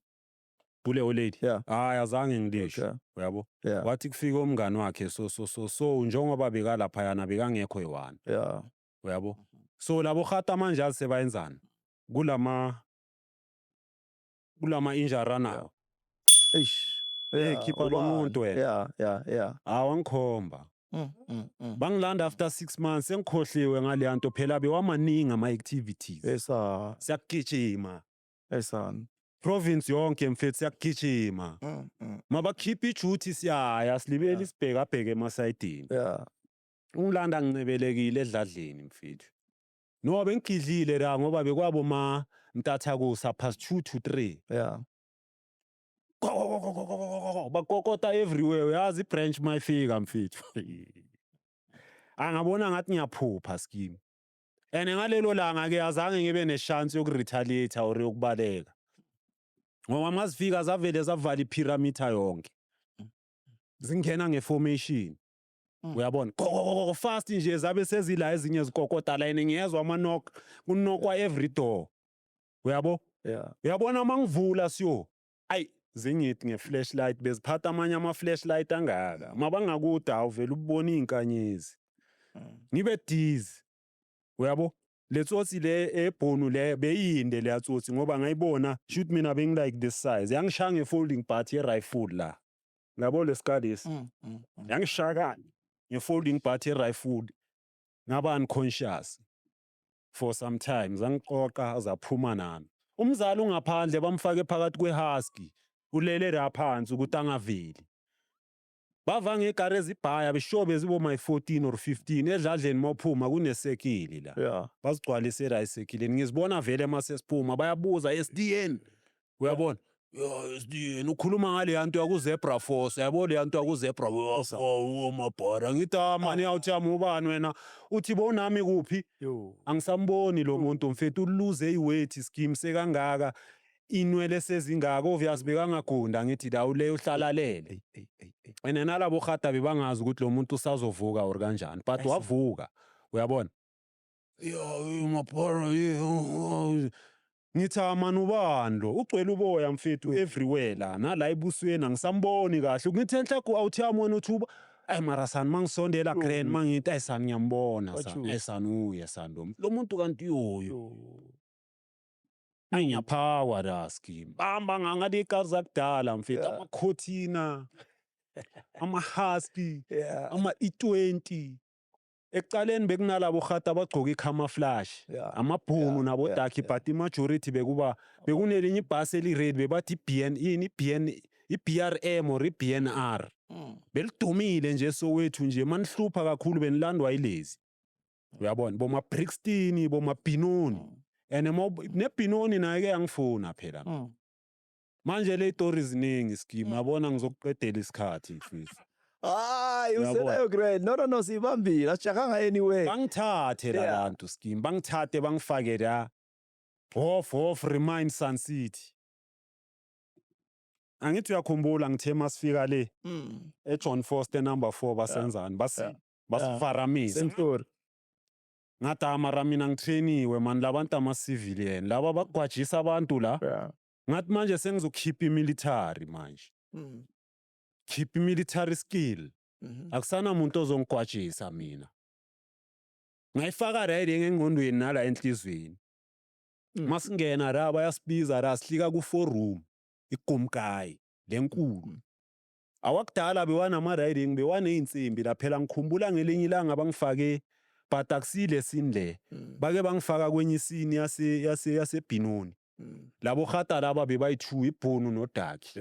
bule lady azange ngilisho uyabo wathi kufika umngani wakhe so njengoba beka lapha yana bekangekho yiwana uyabo so labo khata manje asebenzana kulama injury nawo khipha lo muntu wena awangikhomba bangilanda after 6 months engikhohliwe ngale nto phela bewamaningi ama activities siyagijima province yonke mfethu siyagijima mabakhipha ijuthi siyaya silibele isibheka bheke emasayidini ungilanda ngincebelekile edladleni mfethu no bengigidlile la ngoba bekwabo ma ntathakusa past 2 to 3 bakokota everywhere uyazi ibranch mayifika mfethu angabona ngathi ngiyaphupha Skim ngalelo langa ke azange ngibe nechance yokuretaliate or yokubaleka ngoba mazifika zavele zavala ipyramida yonke zingena ngeformation uyabona fast nje zabe sezila ezinye zikokota line ngiyezwa amanok kunokwa every door uyabo uyabona mangivula siyo ayi zingithi ngeflashlight beziphatha amanye ama flashlight angaka mabangakuda awuvela ubona izinkanyezi ngibe dizzy uyabo letsotsi le ebhonu le beyinde le yatsotsi ngoba ngayibona shoot mina being like this size yangishaya ngefolding part ye rifle la ngabo lesikadisi yangishaka ngefolding part ye rifle ngaba unconscious for some time zangiqoqa zaphuma nami umzali ungaphandle bamfake phakathi kwehusky ulele la phansi ukuthi angaveli bava ngegari ezibhaya beshobe zibo my 14 or 15 edladleni mophuma kunesekili la bazigcwalisela isekileni ngizibona vele emasesiphuma bayabuza SDN uyabona SDN ukhuluma ngale yanto yakuzebra force yabo le yanto yakuzebra mabhara ngithi mani awuthama ubani wena uthi bonami kuphi angisamboni lo muntu mfethu uluze iweight Skim sekangaka inwele sezingaka obvious bekangagunda ngithi la ule uhlalalele nalabo khata bebangazi ukuthi lo muntu usazovuka or kanjani but wavuka uyabona mabhara ngithi mani ubani lo ugcwele uboya mfethu everywhere lana la ebusweni angisamboni kahle ngithi enhla ku awuthiamona uthuba ayi mara sani mangisondela grand mangithi ayisani ngiyambona sani ayisani uye sani lo muntu kanti yoyo ayi ngiyaphawa la scheme bamba ngale ikari zakudala mfethu amakhothina ama-husky ama-E20 ekucaleni bekunalabo gata abagcoka i-camouflage amabhunu nabodakhi but i-majority bekunelinye ibhasi eli-red bebathi i-BRM or i-BNR belidumile nje Soweto nje manihlupha kakhulu benilandwa yilezi uyabona boma-Brixton boma-Benoni and ne-Benoni naye-ke yangifuna phela manje le itori ziningi scheme yabona ngizokuqedela isikhathi mfisi hayi uselayo grand no siyibambile asijakanga anyway bangithathe la bantu scheme bangithathe bangifake la off remind Sun City angithi uyakhumbula ngithe masifika le eJohn Foster number 4 basenzani basifaramisa sentori ngathi mara mina ngitrainiwe man labantu ama-civilian laba bagwajisa abantu la ngathi manje sengizokhipha imilitary manje keep military skill akusana umuntu ozongigwajisa mina ngayifaka riding engqondweni nala enhlizweni masingena la bayasibiza la sihlika ku4 room igumkayi lenkulu awakudala bewanama riding bewaneinsimbi laphela ngikhumbula ngelinye ilanga bangifake but akusile sindle bake bangifaka kwenye isini yaseBenoni labo gata laba bebayi2 ibhunu nodakhi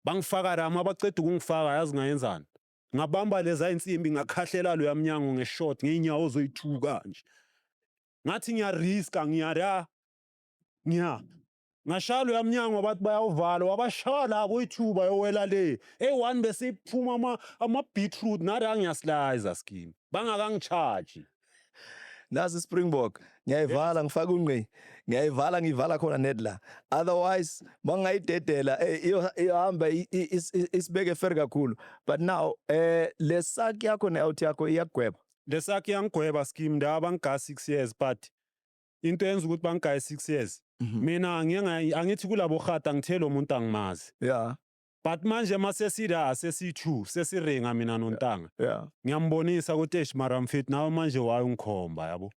bangifaka rama baceda ukungifaka yazi ngayenzani ngabamba leza insimbi ngakhahlela lo yamnyango ngeshot ngeinyawo zoyithuka kanje ngathi ngiyariska ngashalo yamnyango bathi bayawuvala wabashala boyithuba yowela le one bese iphuma ama beetroot nara ngiyasliza scheme bangakangicharge nasi Springbok ngiyayivala ngifaka unqe ngiyayivala ngivala khona nedla otherwise bangayidedela ihamba isibeke fair kakhulu but now lesaki yakho ne-out yakho iyagweba lesaki yangigweba scheme ndaba ngiga 6 years but into yenza ukuthi bangigaye 6 years mina angithi kulabo gata ngithelo umuntu angimazi but manje masesida sesi2 sesirenga mina nontanga ngiyambonisa ukuthi mara mfethu nawe manje wayo ngikhomba yabo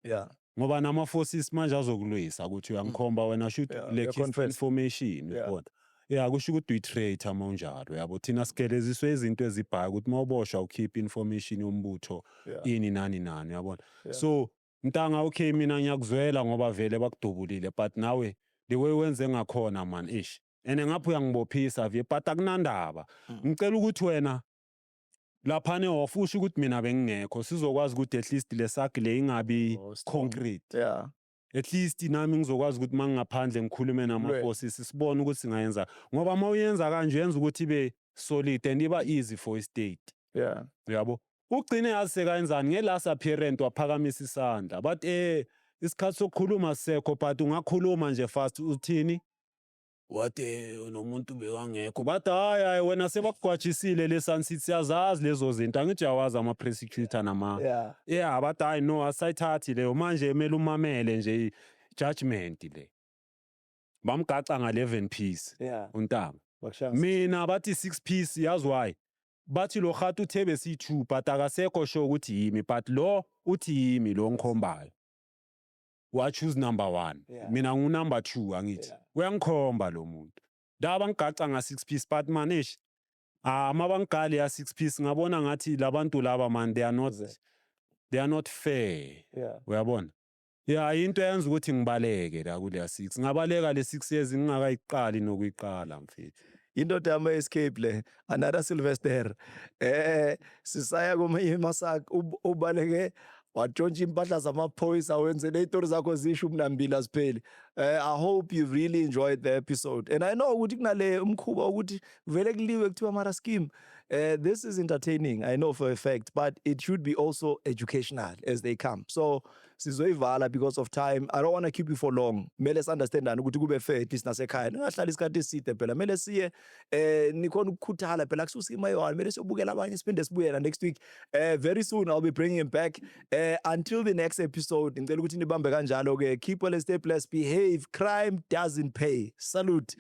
ngoba nama forces manje azokulwisa ukuthi uyangikhomba wena shoot like information uyabona kusho ukuthi uyi-traitor mawunjalo yabo thina sigeleziswe izinto ezibhaya ukuthi mawuboshwa ukhipha information yombutho ini nani uyabona so ntanga okay mina ngiyakuzwela ngoba vele bakudubulile but nawe the way wenze ngakhona man ene ngapho uyangibophisa but akunandaba ngicela ukuthi wena laphane wafusha ukuthi mina bengingekho sizokwazi ukuthi at least lesaki le ingabi concrete at least nami ngizokwazi ukuthi mangaphandle ngikhulume nama-forces sibone ukuthi singayenza ngoba mawuyenza kanje yenza ukuthi ibe solid and iba easy for i-state uyabo ugcine yazi sekayenzani nge-last apparent waphakamisa isandla but isikhathi sokukhuluma sisekho but ungakhuluma nje fast uthini wathi nomuntu bewangekho bathi hayi wena sebakugwajisile le-Sun City siyazazi lezo zinto angithi uyawazi ama-prosecutor bathi hayi no asayithathi leyo manje emele umamele nje i-judgment le bamgaca nga-11 piece untanga mina bathi 6 piece yazi why bathi lo gata uthebe si2 but akasekho sure ukuthi yimi but lo uthi yimi lo ngikhombayo choose number 1 mina ngunumber 2 angithi uyangikhomba lo muntu ndaba ngigaca nga6 piece but manish amabangale ya 6 piece ngabona ngathi labantu laba man they are not fair uyabona into yenza ukuthi ngibaleke la kule 6 ngabaleka le 6 years ngingakayiqali nokuyiqala mfethu indoda yama-escape le another Sylvester sisaya komunye masaka ubaleke watshontsha impahla zamaphoyisa wenzele itori zakho zisho 12 azipheli I hope you really enjoyed the episode and I know ukuthi kunale umkhuba ukuthi vele kuliwe kuthiwa mara scheme this is entertaining I know for a fact but it should be also educational as they come so sizoyivala because of time. I don't want to keep you for long. Mele understand ukuthi kube fair at least nasekhaya. Ningahlala isikhathi eside phela. Mele siye nikhona ukukhuthala phela kususa imayiwani. Mele siyobukela abanye siphinde sibuyela next week. Very soon I'll be bringing him back. Until the next episode, ngicela ukuthi nibambe kanjalo ke. Keep well and stay blessed. Behave. Crime doesn't pay. Salute.